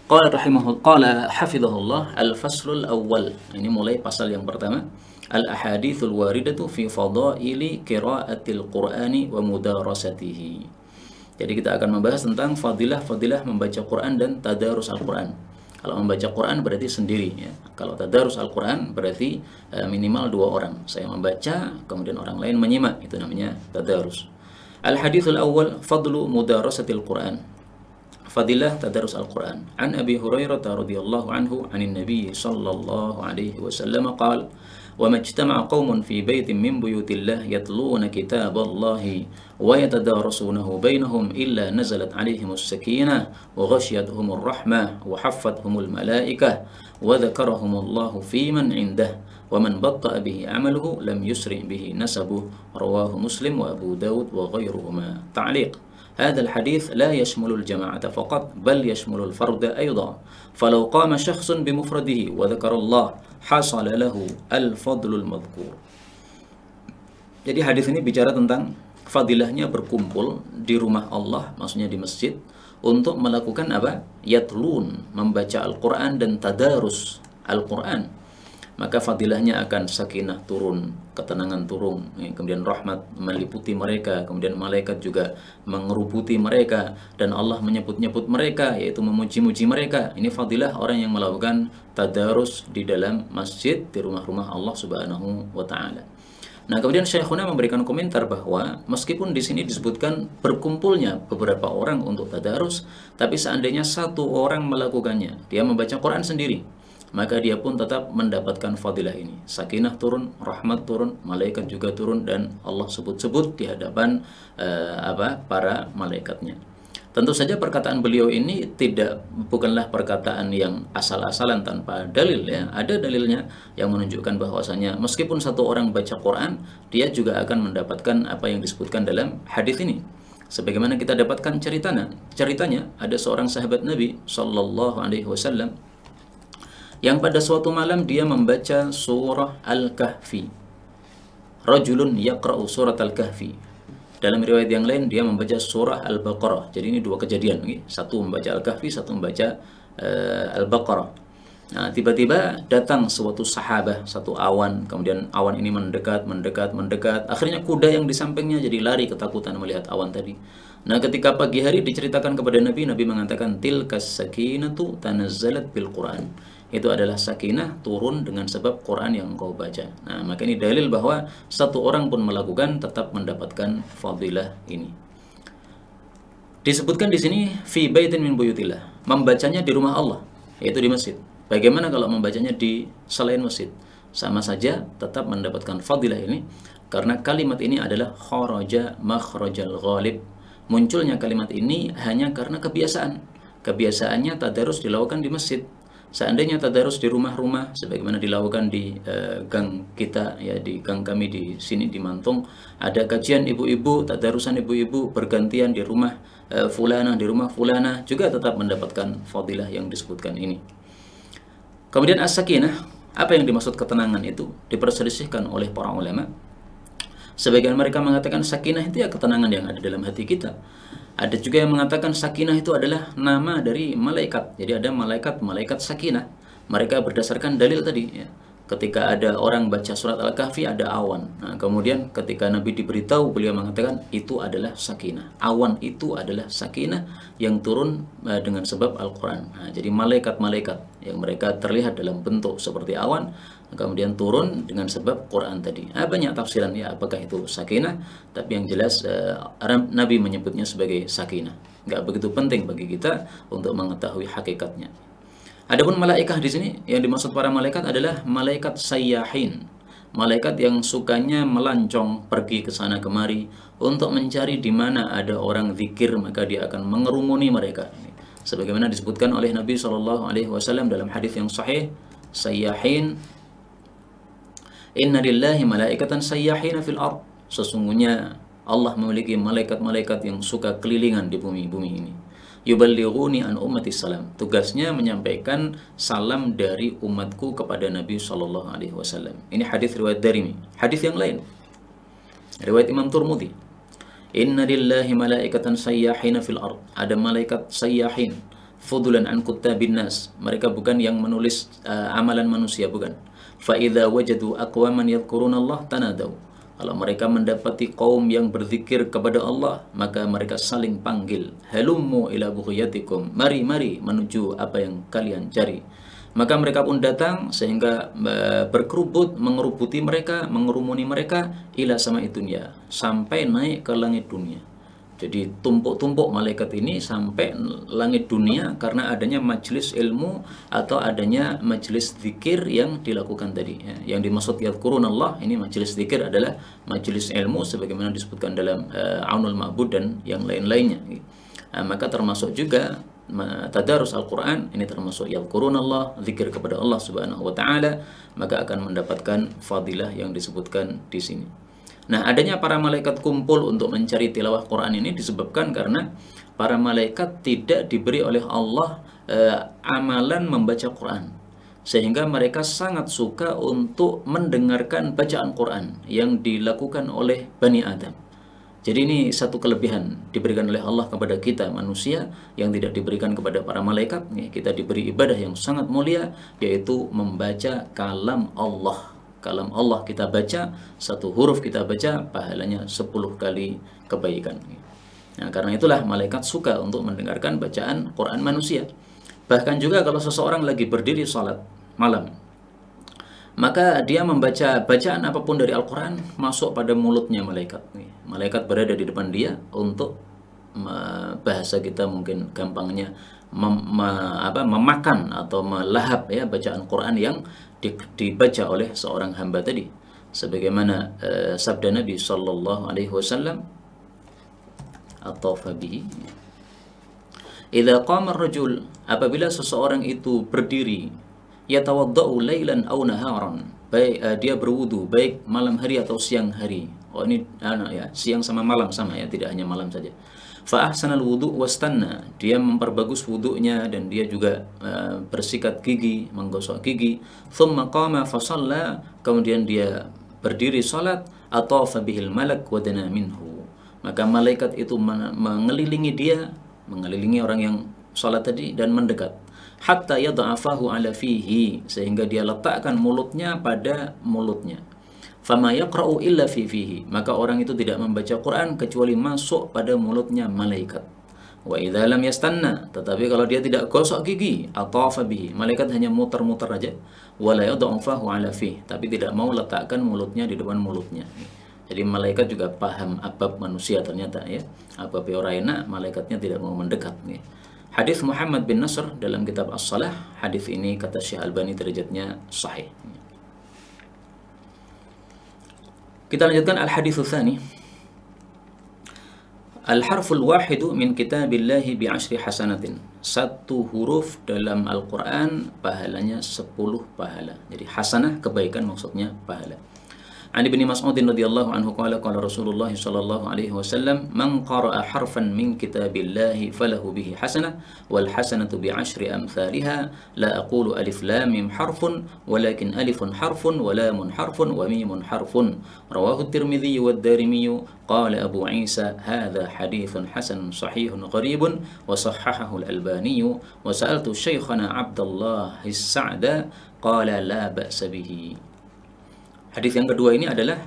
Speaker 2: Qala hafizahullah al-faslul awwal. Ini mulai pasal yang pertama. Al-ahadithul waridatu fi fadaili qiraatil Qur'ani wa mudarasatihi. Jadi kita akan membahas tentang fadilah-fadilah membaca Quran dan tadarus Al-Quran. Kalau membaca Quran berarti sendiri ya. Kalau tadarus Al-Quran berarti minimal 2 orang. Saya membaca, kemudian orang lain menyimak. Itu namanya tadarus. Al-hadithul awwal fadlu mudarasatil Quran. Fadilah tadarus Al-Quran. An Abi Hurairah radhiyallahu anhu anin Nabi sallallahu alaihi wasallam qala: وَمَا اجْتَمَعَ قَوْمٌ فِي بَيْتٍ مِّن بُيُوتِ اللَّهِ يَتْلُونَ كِتَابَ اللَّهِ وَيَتَدَارَسُونَهُ بَيْنَهُمْ إِلَّا نَزَلَتْ عَلَيْهِمُ السَّكِينَةُ وَغَشِيَتْهُمُ الرَّحْمَةُ وَحَفَّتْهُمُ الْمَلَائِكَةُ وَذَكَرَهُمُ اللَّهُ فِي مَنْ عِندَهُ وَمَنْ بَطَّأَ بِهِ عَمَلُهُ لَمْ يُسْرِعْ بِهِ نَسَبُهُ رواه مسلم وأبو داود وغيرهما. تعليق: هذا الحديث لا يشمل الجماعة فقط بل يشمل الفرد أيضا، فلو قام شخص بمفرده وذكر الله حصل له الفضل المذكور. Jadi hadis ini bicara tentang fadilahnya berkumpul di rumah Allah, maksudnya di masjid, untuk melakukan apa? Yatlun, membaca Al-Quran dan tadarus Al-Quran. Maka fadilahnya akan sakinah turun, ketenangan turun, kemudian rahmat meliputi mereka, kemudian malaikat juga mengeruputi mereka, dan Allah menyebut-nyebut mereka, yaitu memuji-muji mereka. Ini fadilah orang yang melakukan tadarus di dalam masjid, di rumah-rumah Allah Subhanahu wa taala. Nah, kemudian Syekhuna memberikan komentar bahwa meskipun di sini disebutkan berkumpulnya beberapa orang untuk tadarus, tapi seandainya satu orang melakukannya, dia membaca Quran sendiri, maka dia pun tetap mendapatkan fadilah ini. Sakinah turun, rahmat turun, malaikat juga turun, dan Allah sebut-sebut di hadapan para malaikatnya. Tentu saja perkataan beliau ini bukanlah perkataan yang asal-asalan tanpa dalil ya. Ada dalilnya yang menunjukkan bahwasanya meskipun satu orang baca Quran, dia juga akan mendapatkan apa yang disebutkan dalam hadis ini. Sebagaimana kita dapatkan ceritanya ada seorang sahabat Nabi sallallahu alaihi wasallam yang pada suatu malam dia membaca surah Al-Kahfi. Rajulun yaqra'u surat Al-Kahfi. Dalam riwayat yang lain dia membaca surah Al-Baqarah. Jadi ini 2 kejadian, satu membaca Al-Kahfi, satu membaca Al-Baqarah. Nah, tiba-tiba datang suatu sahabah, satu awan, kemudian awan ini mendekat, akhirnya kuda yang di sampingnya jadi lari ketakutan melihat awan tadi. Nah, ketika pagi hari diceritakan kepada Nabi mengatakan tilkas sakinatu tanazzalat bil Quran. Itu adalah sakinah turun dengan sebab Quran yang engkau baca. Nah, maka ini dalil bahwa satu orang pun melakukan tetap mendapatkan fadilah ini. Disebutkan di sini fi baitin min buyutillah, membacanya di rumah Allah, yaitu di masjid. Bagaimana kalau membacanya di selain masjid? Sama saja tetap mendapatkan fadilah ini, karena kalimat ini adalah kharaja makhrajal ghalib. Munculnya kalimat ini hanya karena kebiasaan. Kebiasaannya tadarus dilakukan di masjid. Seandainya tadarus di rumah-rumah sebagaimana dilakukan di gang kita ya, di gang kami di sini di Mantung, ada kajian ibu-ibu, tadarusan ibu-ibu bergantian di rumah fulana, di rumah fulana, juga tetap mendapatkan fadilah yang disebutkan ini. Kemudian as-sakinah, apa yang dimaksud ketenangan itu diperselisihkan oleh para ulama. Sebagian mereka mengatakan sakinah itu ya ketenangan yang ada dalam hati kita. Ada juga yang mengatakan sakinah itu adalah nama dari malaikat. Jadi ada malaikat sakinah. Mereka berdasarkan dalil tadi ya. Ketika ada orang baca surat Al-Kahfi ada awan. Nah, kemudian ketika Nabi diberitahu, beliau mengatakan itu adalah sakinah. Awan itu adalah sakinah yang turun dengan sebab Al-Quran. Nah, jadi malaikat-malaikat yang mereka terlihat dalam bentuk seperti awan, kemudian turun dengan sebab Quran tadi. Banyak tafsiran ya apakah itu sakinah, tapi yang jelas Nabi menyebutnya sebagai sakinah. Nggak begitu penting bagi kita untuk mengetahui hakikatnya. Adapun malaikah di sini yang dimaksud para malaikat adalah malaikat sayyahin, malaikat yang sukanya melancong pergi ke sana kemari untuk mencari di mana ada orang zikir, maka dia akan mengerumuni mereka. Sebagaimana disebutkan oleh Nabi SAW dalam hadis yang sahih, sayyahin, inna lillahi malaikatan sayyahina fil ard. Sesungguhnya Allah memiliki malaikat-malaikat yang suka kelilingan di bumi ini. yuballighuni an ummati salam. Tugasnya menyampaikan salam dari umatku kepada Nabi sallallahu alaihi wasallam. Ini hadis riwayat Darimi. Hadis yang lain riwayat Imam Turmudi. Inna lillahi malaikatan sayyahina fil ard. Ada malaikat sayyahin fudulan an kuttabin nas. Mereka bukan yang menulis amalan manusia, bukan. Fa idza wajadu aqwaman yadhkurunallah tanadaw. Kalau mereka mendapati kaum yang berzikir kepada Allah, maka mereka saling panggil, halummu ila bughyatikum, mari menuju apa yang kalian cari. Maka mereka pun datang sehingga berkerubut, mengerubuti mereka, mengerumuni mereka ila sama'i dunya, sampai naik ke langit dunia. Jadi tumpuk-tumpuk malaikat ini sampai langit dunia karena adanya majelis ilmu atau adanya majelis zikir yang dilakukan tadi. Yang dimaksud yadhkurunallah ini majelis zikir adalah majelis ilmu sebagaimana disebutkan dalam Aunul Ma'bud dan yang lain-lainnya. Maka termasuk juga tadarus Al-Quran, ini termasuk yadhkurunallah, zikir kepada Allah Subhanahu wa taala, maka akan mendapatkan fadilah yang disebutkan di sini. Nah, adanya para malaikat kumpul untuk mencari tilawah Quran ini disebabkan karena para malaikat tidak diberi oleh Allah amalan membaca Quran, sehingga mereka sangat suka untuk mendengarkan bacaan Quran yang dilakukan oleh Bani Adam. Jadi ini satu kelebihan diberikan oleh Allah kepada kita manusia yang tidak diberikan kepada para malaikat. Kita diberi ibadah yang sangat mulia, yaitu membaca kalam Allah. Kalam Allah kita baca, satu huruf kita baca, pahalanya 10 kali kebaikan. Nah, karena itulah malaikat suka untuk mendengarkan bacaan Quran manusia. Bahkan juga kalau seseorang lagi berdiri salat malam, maka dia membaca bacaan apapun dari Al-Quran masuk pada mulutnya malaikat. Malaikat berada di depan dia untuk bahasa kita mungkin gampangnya memakan atau melahap ya bacaan Quran yang dibaca oleh seorang hamba tadi, sebagaimana sabda Nabi sallallahu alaihi wasallam atau fabihi, idza qama ar-rajul, apabila seseorang itu berdiri, yatawaddau lailan aw naharan, baik dia berwudu baik malam hari atau siang hari. Oh ini ya, siang sama malam sama ya, tidak hanya malam saja. Fa ahsanal wudu wastanna, dia memperbagus wudunya dan dia juga bersikat gigi, menggosok gigi. Thumma qama fa shalla, kemudian dia berdiri salat, atafa bihil malak wa dana minhu, maka malaikat itu mengelilingi dia, mengelilingi orang yang salat tadi dan mendekat. Hatta yad'afahu ala fihi, sehingga dia letakkan mulutnya pada mulutnya. Fama yaqra'u illa fihi, maka orang itu tidak membaca Quran kecuali masuk pada mulutnya malaikat. Wa idza lam yastanna, tetapi kalau dia tidak gosok gigi, atafa bihi, malaikat hanya muter-muter aja. Wala yad'afahu ala fihi, tapi tidak mau letakkan mulutnya di depan mulutnya. Jadi malaikat juga paham abab manusia ternyata ya. Abab ora enak, malaikatnya tidak mau mendekat nih. Hadis Muhammad bin Nasr dalam kitab As-Salah, hadis ini kata Syekh Albani derajatnya sahih. Kita lanjutkan al-haditsu tsani. Al-harful wahidu min kitabillahi bi 10 hasanatin. Satu huruf dalam Al-Qur'an pahalanya 10 pahala. Jadi hasanah kebaikan maksudnya pahala. An Ibnu Mas'ud radhiyallahu anhu qala qala Rasulullah sallallahu alaihi wasallam, man qara'a harfan min kitabillahi falahu bihi hasanah wal hasanatu bi 10 amsalha, la aqulu alif lam mim harfun walakin alifun harfun wa lamun harfun wa mimun harfun. Rawahu at-Tirmidzi wa ad-Darimi qala Abu Isa hadha haditsun hasanun sahihun qaribun wa sahhahahu al-Albani wa sa'altu Syekhana Abdullah As-Sa'da qala la ba'sa bihi. Hadis yang kedua ini adalah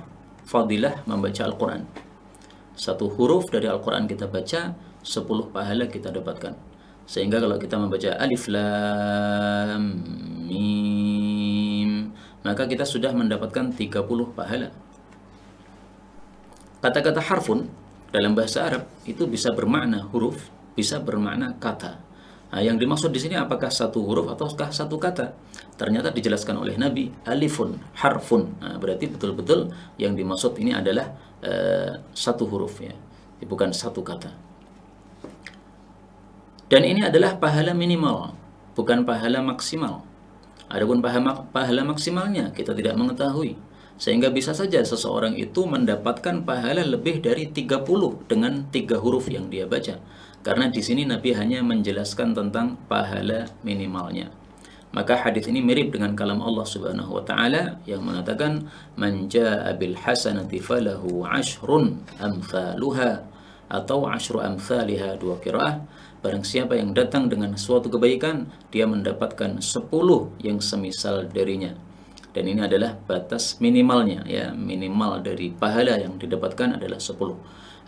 Speaker 2: fadilah membaca Al-Quran. Satu huruf dari Al-Quran kita baca, 10 pahala kita dapatkan. Sehingga kalau kita membaca alif lam mim, maka kita sudah mendapatkan 30 pahala. Kata-kata harfun dalam bahasa Arab itu bisa bermakna huruf, bisa bermakna kata. Nah, yang dimaksud di sini apakah satu huruf ataukah satu kata? Ternyata dijelaskan oleh Nabi, alifun harfun. Nah, berarti betul-betul yang dimaksud ini adalah satu huruf ya, bukan satu kata. Dan ini adalah pahala minimal, bukan pahala maksimal. Adapun pahala maksimalnya kita tidak mengetahui. Sehingga bisa saja seseorang itu mendapatkan pahala lebih dari 30 dengan 3 huruf yang dia baca. Karena di sini Nabi hanya menjelaskan tentang pahala minimalnya. Maka hadis ini mirip dengan kalam Allah Subhanahu wa taala yang mengatakan man jaa bil hasanati falahu ashrun amsaluha atau asyru amsalha, dua qiraah. Barang siapa yang datang dengan suatu kebaikan, dia mendapatkan 10 yang semisal darinya. Dan ini adalah batas minimalnya, ya, minimal dari pahala yang didapatkan adalah 10.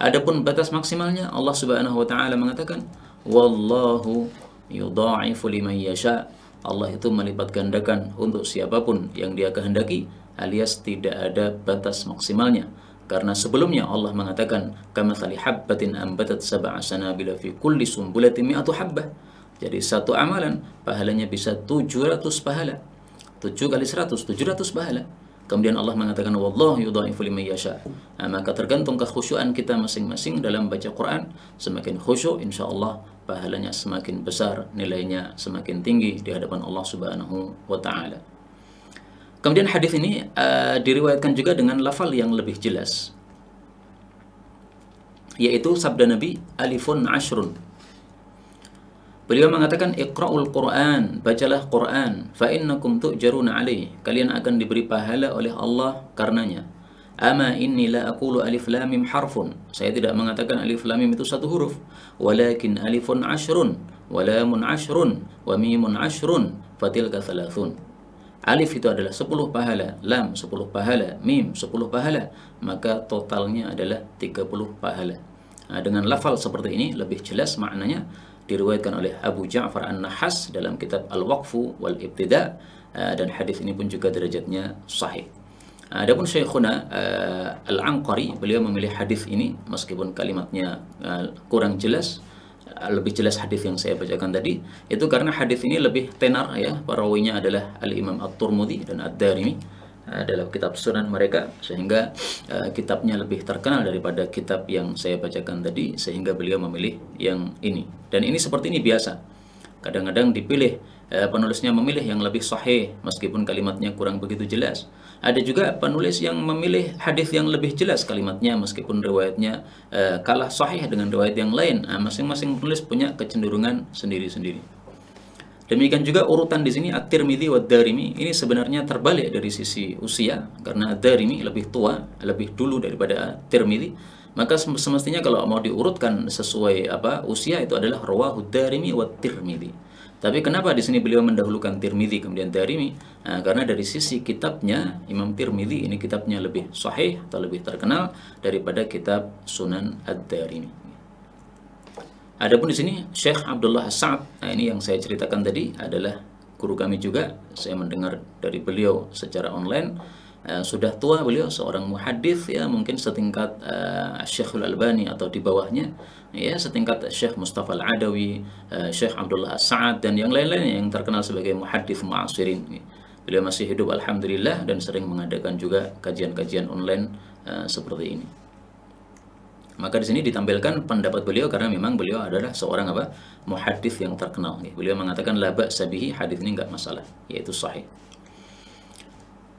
Speaker 2: Adapun batas maksimalnya, Allah Subhanahu wa taala mengatakan wallahu yudha'ifu liman yasha. Allah itu melipat gandakan untuk siapapun yang dia kehendaki, alias tidak ada batas maksimalnya. Karena sebelumnya Allah mengatakan kamathali habbatin ambatat sab'a sanabila fi kulli sumbulatin mi'atu habbah. Jadi satu amalan pahalanya bisa 700 pahala. 7 kali 100, 700 pahala. Kemudian Allah mengatakan wallahu yudha'ifu liman yasha. Nah, maka tergantung kekhusyuan kita masing-masing dalam baca Quran. Semakin khusyuk, insyaallah pahalanya semakin besar, nilainya semakin tinggi di hadapan Allah Subhanahu wa taala. Kemudian hadis ini diriwayatkan juga dengan lafal yang lebih jelas, yaitu sabda Nabi alifun ashrun. Beliau mengatakan iqra'ul Qur'an, bacalah Quran, fa innakum tu'jaruna alaih, kalian akan diberi pahala oleh Allah karenanya. Ama inni la aqulu alif lam mim harfun, saya tidak mengatakan alif lam mim itu satu huruf, walakin alifun ashrun, wa lamun ashrun, wa mimun ashrun, fatilka thalathun. Alif itu adalah 10 pahala, lam 10 pahala, mim 10 pahala, maka totalnya adalah 30 pahala. Nah, dengan lafal seperti ini lebih jelas maknanya, diriwayatkan oleh Abu Ja'far An-Nahas dalam kitab Al-Waqfu wal Ibtida, dan hadis ini pun juga derajatnya sahih. Adapun Syekhuna Al-Anqari, beliau memilih hadis ini meskipun kalimatnya kurang jelas. Lebih jelas hadis yang saya bacakan tadi itu karena hadis ini lebih tenar, ya, perawinya adalah Al-Imam At-Tirmidzi dan Ad-Darimi dalam kitab sunan mereka, sehingga kitabnya lebih terkenal daripada kitab yang saya bacakan tadi, sehingga beliau memilih yang ini. Dan ini seperti ini biasa, kadang-kadang dipilih penulisnya memilih yang lebih sahih meskipun kalimatnya kurang begitu jelas. Ada juga penulis yang memilih hadis yang lebih jelas kalimatnya meskipun riwayatnya kalah sahih dengan riwayat yang lain. Nah, masing-masing penulis punya kecenderungan sendiri-sendiri. Demikian juga urutan di sini At-Tirmidzi wa Ad-Darimi ini sebenarnya terbalik dari sisi usia, karena Ad-Darimi lebih tua, lebih dulu daripada At-Tirmidzi. Maka semestinya kalau mau diurutkan sesuai usia itu adalah rawahu Ad-Darimi wa At-Tirmidzi. Tapi kenapa di sini beliau mendahulukan Tirmidzi kemudian Darimi? Nah, karena dari sisi kitabnya Imam Tirmidzi ini kitabnya lebih sahih atau lebih terkenal daripada kitab Sunan Ad-Darimi. Adapun di sini Syekh Abdullah As-Sa'ad, nah ini yang saya ceritakan tadi adalah guru kami juga. Saya mendengar dari beliau secara online. Sudah tua beliau, seorang muhadits, ya, mungkin setingkat Syekhul Albani atau di bawahnya, ya, setingkat Syekh Mustafa Al-Adawi, Syekh Abdullah As-Sa'ad dan yang lain-lain yang terkenal sebagai muhadits mu'asirin. Beliau masih hidup alhamdulillah dan sering mengadakan juga kajian-kajian online seperti ini. Maka di sini ditampilkan pendapat beliau karena memang beliau adalah seorang muhadits yang terkenal. Beliau mengatakan la ba'sa bihi, hadis ini enggak masalah, yaitu sahih.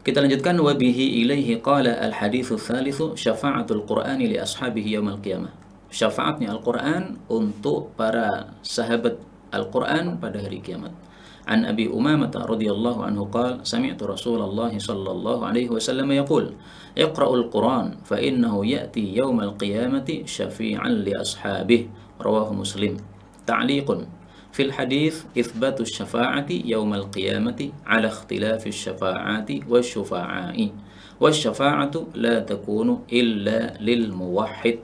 Speaker 2: Kita lanjutkan, wa bihi ilaihi qala al-haditsu tsalitsu syafa'atul Qur'ani li ashabihi yaumil qiyamah. Syafaatnya Al-Qur'an untuk para sahabat Al-Qur'an pada hari kiamat. An Abi Umamah radhiyallahu anhu qala sami'tu Rasulullah sallallahu alaihi wasallam yaqul iqra'ul Qur'an fa innahu ya'ti yaumal qiyamati syafi'an li ashabihi, rawahu Muslim. Ta'liqun في الحديث إثبات الشفاعة يوم القيامة على اختلاف الشفاعات والشفعاء، والشفاعة لا تكون إلا للموحد،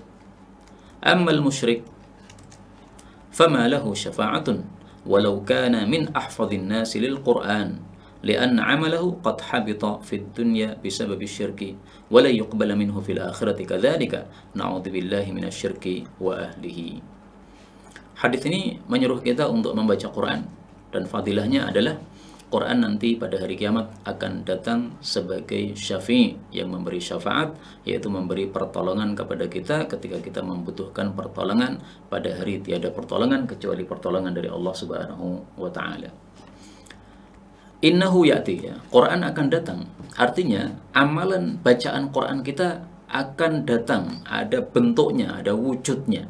Speaker 2: أما المشرك فما له شفاعة ولو كان من أحفظ الناس للقرآن، لأن عمله قد حبط في الدنيا بسبب الشرك ولن يقبل منه في الآخرة كذلك، نعوذ بالله من الشرك وأهله. Hadis ini menyuruh kita untuk membaca Quran, dan fadilahnya adalah Quran nanti pada hari kiamat akan datang sebagai syafi' yang memberi syafaat, yaitu memberi pertolongan kepada kita ketika kita membutuhkan pertolongan. Pada hari tiada pertolongan kecuali pertolongan dari Allah Subhanahu wa taala. Innahu ya'ti, ya, Quran akan datang. Artinya amalan bacaan Quran kita akan datang, ada bentuknya, ada wujudnya.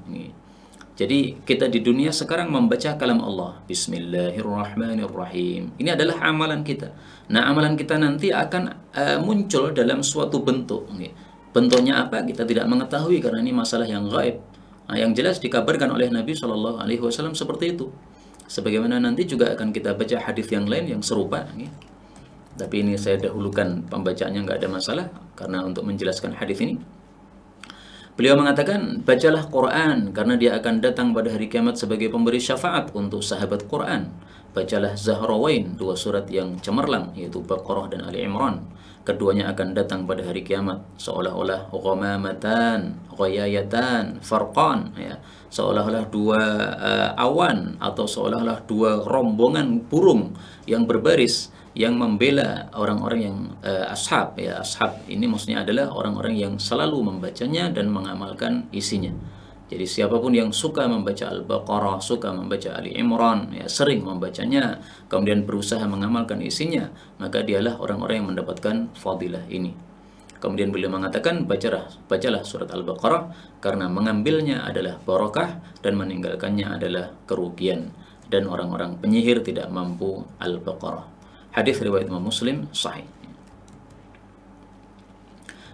Speaker 2: Jadi kita di dunia sekarang membaca kalam Allah, Bismillahirrahmanirrahim. Ini adalah amalan kita. Nah, amalan kita nanti akan muncul dalam suatu bentuk. Bentuknya apa? Kita tidak mengetahui karena ini masalah yang gaib. Nah, yang jelas dikabarkan oleh Nabi Shallallahu Alaihi Wasallam seperti itu. Sebagaimana nanti juga akan kita baca hadis yang lain yang serupa. Tapi ini saya dahulukan pembacaannya, nggak ada masalah karena untuk menjelaskan hadis ini. Beliau mengatakan, bacalah Quran karena dia akan datang pada hari kiamat sebagai pemberi syafaat untuk sahabat Quran. Bacalah Zahrawain, 2 surat yang cemerlang, yaitu Baqarah dan Ali Imran. Keduanya akan datang pada hari kiamat seolah-olah ghamamatan, ghayayatan, farqan, ya. Seolah-olah 2 awan atau seolah-olah 2 rombongan burung yang berbaris yang membela orang-orang yang ashab, ya. Ashab ini maksudnya adalah orang-orang yang selalu membacanya dan mengamalkan isinya. Jadi siapapun yang suka membaca Al-Baqarah, suka membaca Ali Imran, ya, sering membacanya, kemudian berusaha mengamalkan isinya, maka dialah orang-orang yang mendapatkan fadilah ini. Kemudian beliau mengatakan, bacalah surat Al-Baqarah karena mengambilnya adalah barakah dan meninggalkannya adalah kerugian, dan orang-orang penyihir tidak mampu Al-Baqarah. Hadis riwayat Imam Muslim sahih.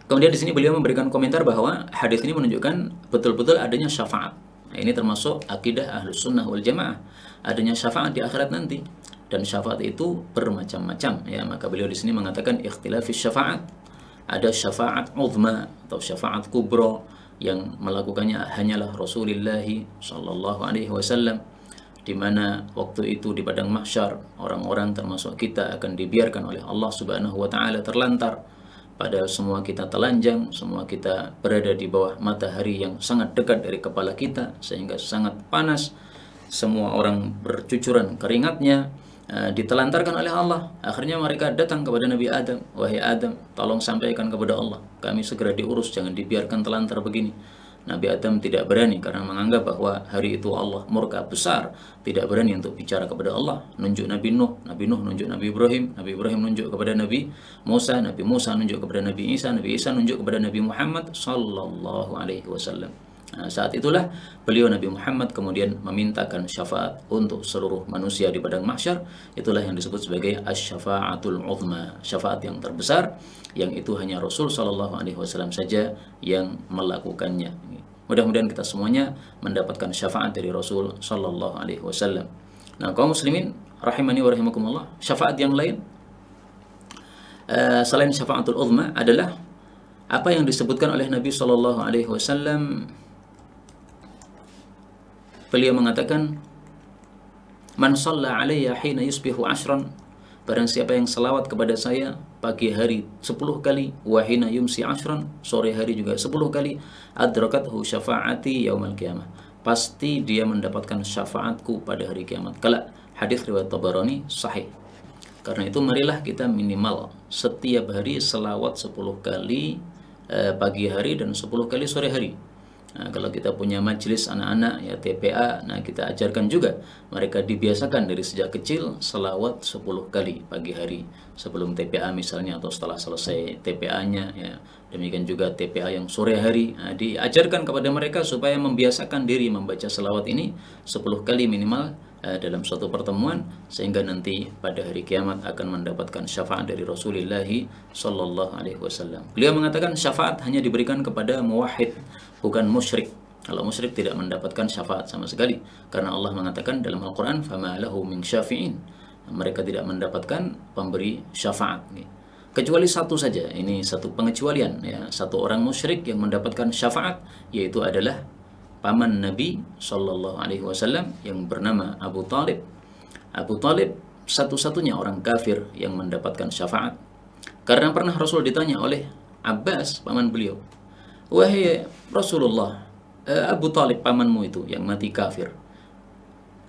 Speaker 2: Kemudian di sini beliau memberikan komentar bahwa hadis ini menunjukkan betul-betul adanya syafaat. Nah, ini termasuk akidah Ahlus Sunnah wal Jamaah, adanya syafaat di akhirat nanti, dan syafaat itu bermacam-macam, ya. Maka beliau di sini mengatakan ikhtilafis syafaat. Ada syafaat uzma atau syafaat kubra yang melakukannya hanyalah Rasulullah sallallahu alaihi wasallam, di mana waktu itu di padang mahsyar orang-orang termasuk kita akan dibiarkan oleh Allah Subhanahu wa taala terlantar. Padahal semua kita telanjang, semua kita berada di bawah matahari yang sangat dekat dari kepala kita sehingga sangat panas. Semua orang bercucuran keringatnya, ditelantarkan oleh Allah. Akhirnya mereka datang kepada Nabi Adam, wahai Adam, tolong sampaikan kepada Allah, kami segera diurus, jangan dibiarkan telantar begini. Nabi Adam tidak berani karena menganggap bahwa hari itu Allah murka besar, tidak berani untuk bicara kepada Allah. Nunjuk Nabi Nuh nunjuk Nabi Ibrahim nunjuk kepada Nabi Musa nunjuk kepada Nabi Isa nunjuk kepada Nabi Muhammad sallallahu alaihi wasallam. Nah, saat itulah beliau Nabi Muhammad kemudian memintakan syafaat untuk seluruh manusia di padang mahsyar. Itulah yang disebut sebagai asy-syafa'atul uzma, syafaat yang terbesar, yang itu hanya Rasul sallallahu alaihi wasallam saja yang melakukannya. Mudah-mudahan kita semuanya mendapatkan syafaat dari Rasul sallallahu alaihi wasallam. Nah, kaum muslimin rahimani wa rahimakumullah, syafaat yang lain selain syafaatul uzma adalah apa yang disebutkan oleh Nabi sallallahu alaihi wasallam. Beliau mengatakan, man shalla alayya hina yusbihu 10, barang siapa yang selawat kepada saya pagi hari 10 kali, wa hina yumsi 10, sore hari juga 10 kali, adrakathu syafaati yaumal qiyamah, pasti dia mendapatkan syafaatku pada hari kiamat kelak. Hadis riwayat Tabarani sahih. Karena itu marilah kita minimal setiap hari selawat 10 kali pagi hari dan 10 kali sore hari. Nah, kalau kita punya majelis anak-anak, ya TPA, nah kita ajarkan juga mereka dibiasakan dari sejak kecil selawat 10 kali pagi hari sebelum TPA misalnya, atau setelah selesai TPA-nya, ya. Demikian juga TPA yang sore hari, nah, diajarkan kepada mereka supaya membiasakan diri membaca selawat ini 10 kali minimal dalam suatu pertemuan, sehingga nanti pada hari kiamat akan mendapatkan syafaat dari Rasulullah sallallahu alaihi wasallam. Beliau mengatakan syafaat hanya diberikan kepada muwahhid, bukan musyrik. Kalau musyrik tidak mendapatkan syafaat sama sekali, karena Allah mengatakan dalam Al-Qur'an, fama lahu min syafi'in, mereka tidak mendapatkan pemberi syafaat. Kecuali satu saja, ini satu pengecualian, ya, satu orang musyrik yang mendapatkan syafaat, yaitu adalah paman Nabi sallallahu alaihi wasallam yang bernama Abu Talib. Abu Talib satu-satunya orang kafir yang mendapatkan syafaat. Karena pernah Rasul ditanya oleh Abbas, paman beliau, wahai Rasulullah, Abu Talib pamanmu itu yang mati kafir,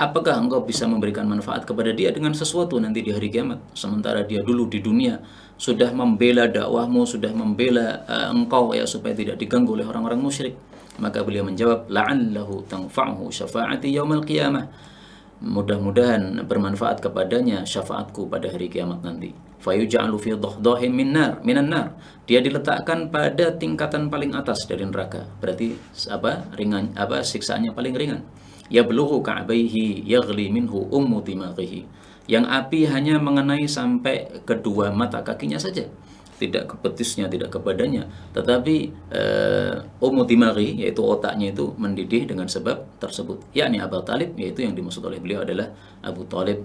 Speaker 2: apakah engkau bisa memberikan manfaat kepada dia dengan sesuatu nanti di hari kiamat, sementara dia dulu di dunia sudah membela dakwahmu, sudah membela engkau, ya, supaya tidak diganggu oleh orang-orang musyrik? Maka beliau menjawab, la'allahu tanfa'uhu syafa'ati yaumal qiyamah, mudah-mudahan bermanfaat kepadanya syafaatku pada hari kiamat nanti. Fayuj'alu fi dhahdahin minan nar. Dia diletakkan pada tingkatan paling atas dari neraka. Berarti ringan, siksaannya paling ringan. Yablughu ka'baihi yaghli minhu ummu dimaghihi. Yang api hanya mengenai sampai kedua mata kakinya saja, tidak ke betisnya, tidak ke badannya, tetapi ummu dimaghi, yaitu otaknya itu mendidih dengan sebab tersebut, yakni Abu Talib, yaitu yang dimaksud oleh beliau adalah Abu Talib,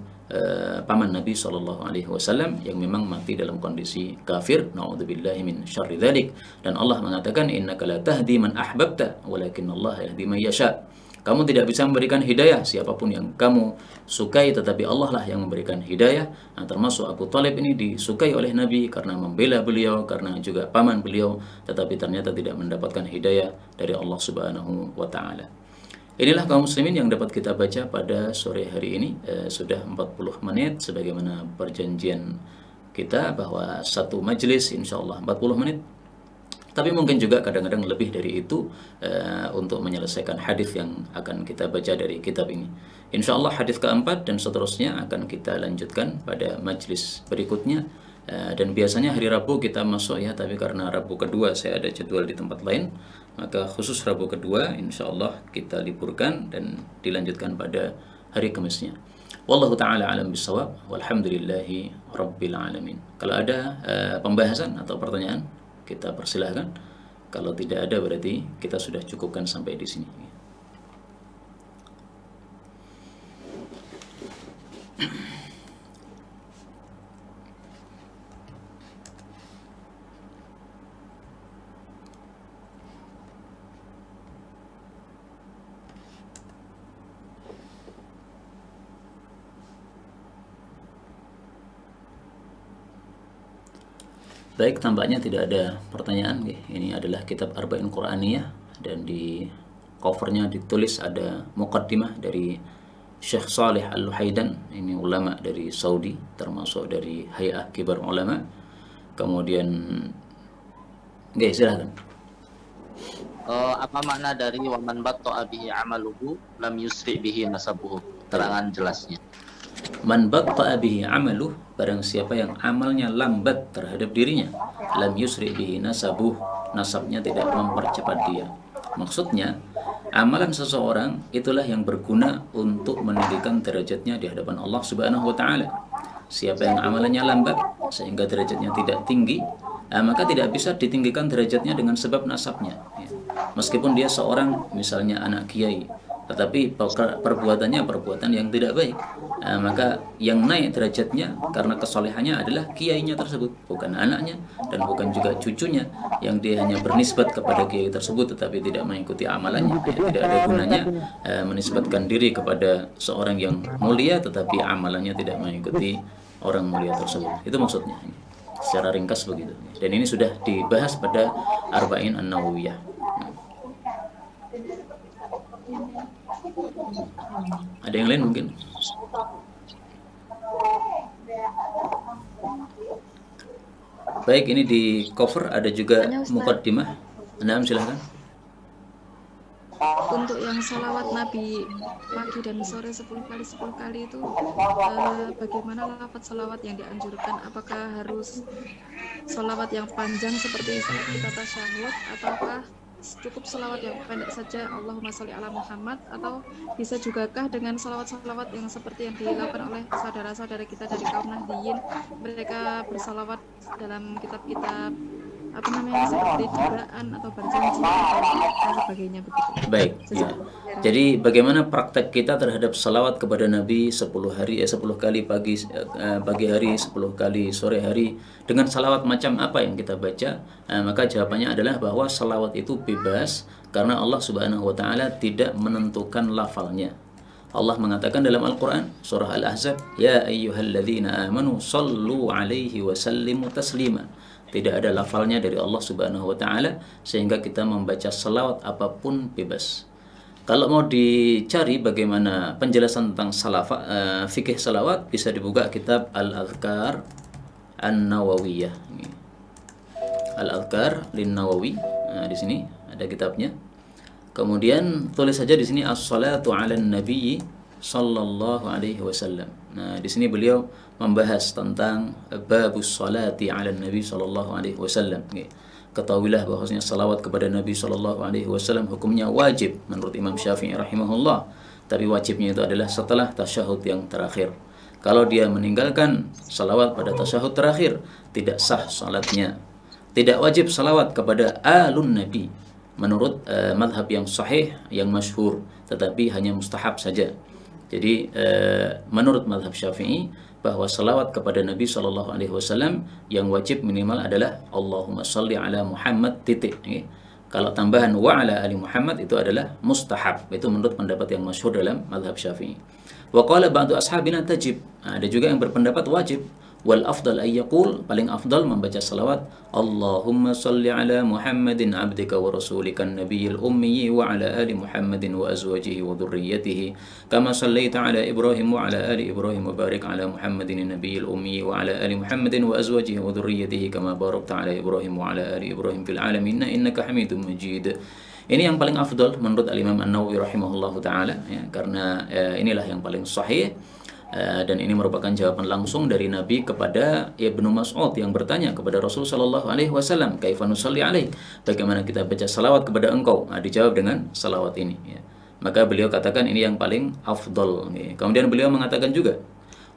Speaker 2: paman Nabi SAW, yang memang mati dalam kondisi kafir. Na'udzubillahi min syarri dzalik. Dan Allah mengatakan, innaka la tahdi man ahbabta walakin Allah yahdi man yasha. Kamu tidak bisa memberikan hidayah siapapun yang kamu sukai, tetapi Allah lah yang memberikan hidayah. Nah, termasuk Abu Talib ini disukai oleh Nabi karena membela beliau, karena juga paman beliau, tetapi ternyata tidak mendapatkan hidayah dari Allah Subhanahu wa Ta'ala. Inilah kaum muslimin yang dapat kita baca pada sore hari ini. Sudah 40 menit sebagaimana perjanjian kita bahwa satu majelis insya Allah 40 menit. Tapi mungkin juga kadang-kadang lebih dari itu untuk menyelesaikan hadis yang akan kita baca dari kitab ini. Insya Allah hadis keempat dan seterusnya akan kita lanjutkan pada majelis berikutnya. Dan biasanya hari Rabu kita masuk ya, tapi karena Rabu kedua saya ada jadwal di tempat lain, maka khusus Rabu kedua insya Allah kita liburkan dan dilanjutkan pada hari Kamisnya. Wallahu ta'ala alam bisawab, walhamdulillahi rabbil alamin. Kalau ada pembahasan atau pertanyaan, kita persilahkan. Kalau tidak ada berarti kita sudah cukupkan sampai di sini. Baik, tampaknya tidak ada pertanyaan. Ini adalah kitab Arba'in Quraniyah dan di covernya ditulis ada muqaddimah dari Syekh Saleh Al-Luhaidan. Ini ulama dari Saudi, termasuk dari Hay'ah Kibar Ulama. Kemudian silakan.
Speaker 3: Apa makna dari waman batta'a bihi amaluhu lam yusri bihi nasabuhu? Terangan jelasnya.
Speaker 2: Man batta'a bihi amaluh, barang siapa yang amalnya lambat terhadap dirinya, lam yusri bihi nasabuh, nasabnya tidak mempercepat dia. Maksudnya, amalan seseorang itulah yang berguna untuk meninggikan derajatnya di hadapan Allah Subhanahu wa Ta'ala. Siapa yang amalannya lambat sehingga derajatnya tidak tinggi, maka tidak bisa ditinggikan derajatnya dengan sebab nasabnya. Meskipun dia seorang misalnya anak kiai, tetapi perbuatannya perbuatan yang tidak baik, maka yang naik derajatnya karena kesolehannya adalah kiainya tersebut, bukan anaknya dan bukan juga cucunya, yang dia hanya bernisbat kepada kiai tersebut tetapi tidak mengikuti amalannya. Tidak ada gunanya menisbatkan diri kepada seorang yang mulia tetapi amalannya tidak mengikuti orang mulia tersebut. Itu maksudnya secara ringkas begitu, dan ini sudah dibahas pada Arba'in An-Nawawiyah. Ada yang lain mungkin? Baik, ini di cover ada juga muqaddimah. Anda silahkan.
Speaker 4: Untuk yang sholawat Nabi pagi dan sore 10 kali itu bagaimana lafaz sholawat yang dianjurkan? Apakah harus sholawat yang panjang seperti kita tasyahud, ataukah cukup sholawat yang pendek saja, Allahumma sholli ala Muhammad, atau bisa jugakah dengan sholawat-sholawat yang seperti yang dilakukan oleh saudara-saudara kita dari kaum Nahdiyin? Mereka bersalawat dalam kitab-kitab seperti Quran atau berjanji dan sebagainya begitu.
Speaker 2: Baik. Ya. Jadi bagaimana praktek kita terhadap salawat kepada Nabi 10 kali pagi hari, 10 kali sore hari, dengan salawat macam apa yang kita baca? Maka jawabannya adalah bahwa salawat itu bebas karena Allah Subhanahu wa Ta'ala tidak menentukan lafalnya. Allah mengatakan dalam Al-Quran surah Al-Ahzab, ya ayyuhalladzina amanu sallu alaihi wa sallimu taslima. Tidak ada lafalnya dari Allah Subhanahu wa Ta'ala sehingga kita membaca salawat apapun bebas. Kalau mau dicari bagaimana penjelasan tentang fikih salawat, bisa dibuka kitab Al-Adhkar An-Nawawiyah. Al-Adhkar Lin-Nawawi. Nah, di sini ada kitabnya. Kemudian tulis saja di sini as-salatu 'alan nabiyyi sallallahu alaihi wasallam. Nah, di sini beliau membahas tentang babus salati ala Nabi sallallahu alaihi wasallam. Ketahuilah bahwasanya salawat kepada Nabi sallallahu alaihi wasallam hukumnya wajib menurut Imam Syafi'i rahimahullah. Tapi wajibnya itu adalah setelah tasyahud yang terakhir. Kalau dia meninggalkan salawat pada tasyahud terakhir, tidak sah salatnya. Tidak wajib salawat kepada alun Nabi menurut madhab yang sahih, yang masyhur, tetapi hanya mustahab saja. Jadi menurut madhab Syafi'i bahwa salawat kepada Nabi SAW yang wajib minimal adalah Allahumma salli ala Muhammad titik. Kalau tambahan wa ala ali Muhammad itu adalah mustahab. Itu menurut pendapat yang masyhur dalam madhab Syafi'i. Wa qala ba'du ashabina tajib. Ada juga yang berpendapat wajib. Wal afdal ay yaqul, paling afdal membaca salawat Allahumma salli ala Muhammadin abdika wa rasulika nabiyil ummi wa ala ali Muhammadin wa azwajihi wa dhurriyyatihi kama sallaita ala Ibrahim wa ala ali Ibrahim wa barik ala Muhammadin nabiyil ummi wa ala ali Muhammadin wa azwajihi wa dhurriyyatihi kama barakta ala Ibrahim wa ala ali Ibrahim fil alamin innaka Hamidum Majid. Ini yang paling afdal menurut Al-Imam An-Nawawi rahimahullahu taala ya, karena inilah yang paling sahih. Dan ini merupakan jawaban langsung dari Nabi kepada Ibnu Mas'ud yang bertanya kepada Rasul sallallahu alaihi wasallam, "Kaifa nusalli alaik?" Bagaimana kita baca salawat kepada engkau? Dijawab dengan salawat ini ya. Maka beliau katakan ini yang paling afdal ya. Kemudian beliau mengatakan juga,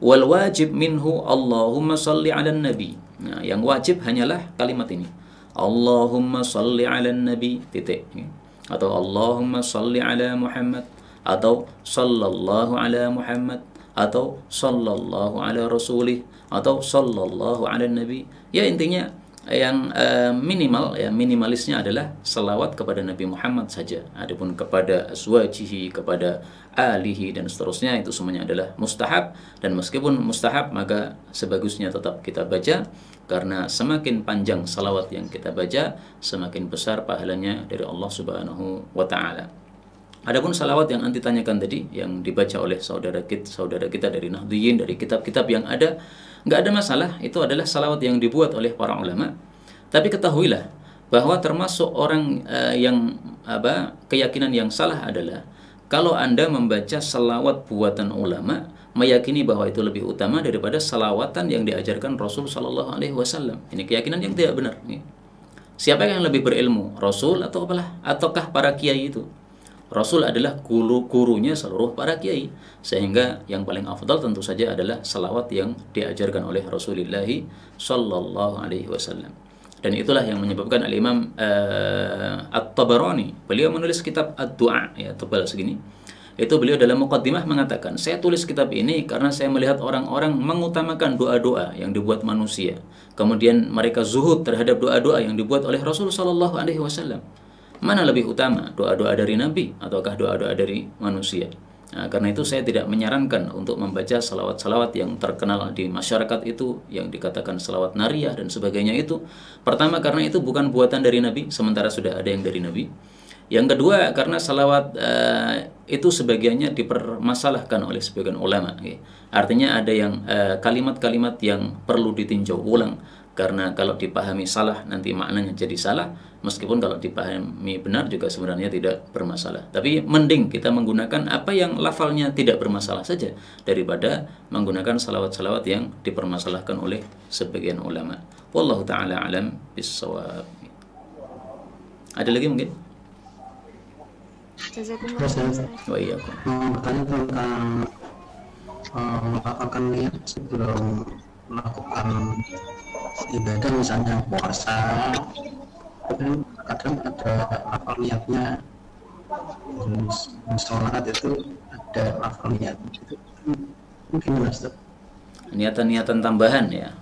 Speaker 2: "Wal wajib minhu Allahumma salli 'alan nabi." Nah, yang wajib hanyalah kalimat ini. Allahumma salli 'alan nabi titik ya. Atau Allahumma salli 'ala Muhammad atau sallallahu 'ala Muhammad atau sallallahu ala rasulih atau sallallahu ala nabi. Ya intinya yang minimal ya minimalisnya adalah salawat kepada Nabi Muhammad saja. Adapun kepada azwajihi, kepada alihi dan seterusnya itu semuanya adalah mustahab, dan meskipun mustahab maka sebagusnya tetap kita baca karena semakin panjang salawat yang kita baca semakin besar pahalanya dari Allah Subhanahu wa taala. Adapun salawat yang anti tanyakan tadi yang dibaca oleh saudara kita dari Nahdliyin, dari kitab-kitab yang ada, nggak ada masalah, itu adalah salawat yang dibuat oleh para ulama. Tapi ketahuilah bahwa termasuk orang yang keyakinan yang salah adalah kalau Anda membaca salawat buatan ulama meyakini bahwa itu lebih utama daripada salawatan yang diajarkan Rasul sallallahu alaihi wasallam. Ini keyakinan yang tidak benar. Siapa yang lebih berilmu, Rasul ataukah para kiai itu? Rasul adalah gurunya seluruh para kiai, sehingga yang paling afdal tentu saja adalah salawat yang diajarkan oleh Rasulullah sallallahu alaihi wasallam. Dan itulah yang menyebabkan Al-Imam At-Tabarani, beliau menulis kitab Ad-Du'a ya, tebal segini. Itu beliau dalam muqaddimah mengatakan, saya tulis kitab ini karena saya melihat orang-orang mengutamakan doa-doa yang dibuat manusia. Kemudian mereka zuhud terhadap doa-doa yang dibuat oleh Rasul sallallahu alaihi wasallam. Mana lebih utama, doa-doa dari Nabi ataukah doa-doa dari manusia? Nah, karena itu saya tidak menyarankan untuk membaca salawat-salawat yang terkenal di masyarakat itu, yang dikatakan salawat nariyah dan sebagainya itu. Pertama karena itu bukan buatan dari Nabi, sementara sudah ada yang dari Nabi. Yang kedua karena salawat itu sebagiannya dipermasalahkan oleh sebagian ulama. Artinya ada yang kalimat-kalimat yang perlu ditinjau ulang. Karena kalau dipahami salah nanti maknanya jadi salah, meskipun kalau dipahami benar juga sebenarnya tidak bermasalah. Tapi mending kita menggunakan apa yang lafalnya tidak bermasalah saja daripada menggunakan salawat-salawat yang dipermasalahkan oleh sebagian ulama. Wallahu ta'ala alam bis-shawab. Ada lagi mungkin? Wa iyyakum.
Speaker 5: Bertanya tentang apakah niat sebelum melakukan ibadah, misalnya puasa, kadang ada lafal niatnya, sholat itu ada lafal niat, mungkin Ustaz.
Speaker 2: Niatan-niatan tambahan ya.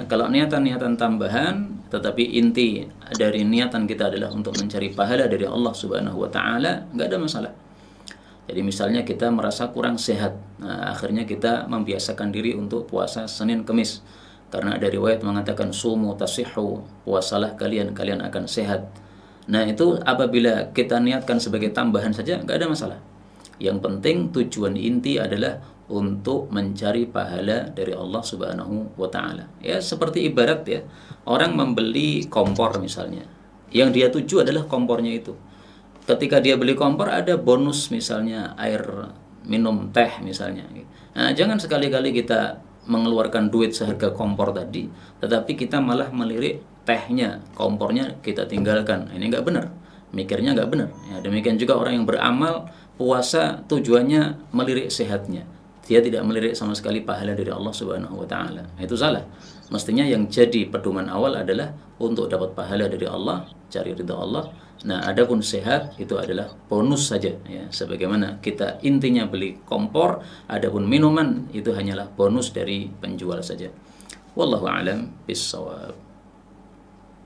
Speaker 2: Kalau niatan-niatan tambahan, tetapi inti dari niatan kita adalah untuk mencari pahala dari Allah Subhanahu wa taala, nggak ada masalah. Jadi misalnya kita merasa kurang sehat, akhirnya kita membiasakan diri untuk puasa Senin Kemis. Karena ada riwayat mengatakan sumu tasihhu, puasalah kalian akan sehat. Nah itu apabila kita niatkan sebagai tambahan saja nggak ada masalah. Yang penting tujuan inti adalah untuk mencari pahala dari Allah Subhanahu wa taala. Ya seperti ibarat ya, orang membeli kompor misalnya. Yang dia tuju adalah kompornya itu. Ketika dia beli kompor ada bonus misalnya air minum teh misalnya. Nah, jangan sekali-kali kita mengeluarkan duit seharga kompor tadi, tetapi kita malah melirik tehnya, kompornya kita tinggalkan. Ini nggak benar, mikirnya nggak benar. Ya, demikian juga orang yang beramal puasa tujuannya melirik sehatnya, dia tidak melirik sama sekali pahala dari Allah Subhanahu wa taala. Itu salah. Mestinya yang jadi pedoman awal adalah untuk dapat pahala dari Allah, cari ridha Allah. Nah, adapun sehat itu adalah bonus saja ya. Sebagaimana kita intinya beli kompor, adapun minuman itu hanyalah bonus dari penjual saja. Wallahu a'lam bissawab.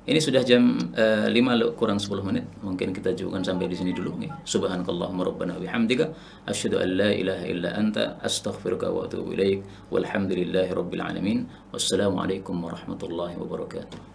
Speaker 2: Ini sudah jam 5 kurang 10 menit. Mungkin kita cukupkan sampai di sini dulu nih. Subhanakallahumma rabbana wa bihamdika asyhadu an la ilaha illa anta astaghfiruka wa atubu ilaik. Walhamdulillahirabbil alamin. Wassalamualaikum warahmatullahi wabarakatuh.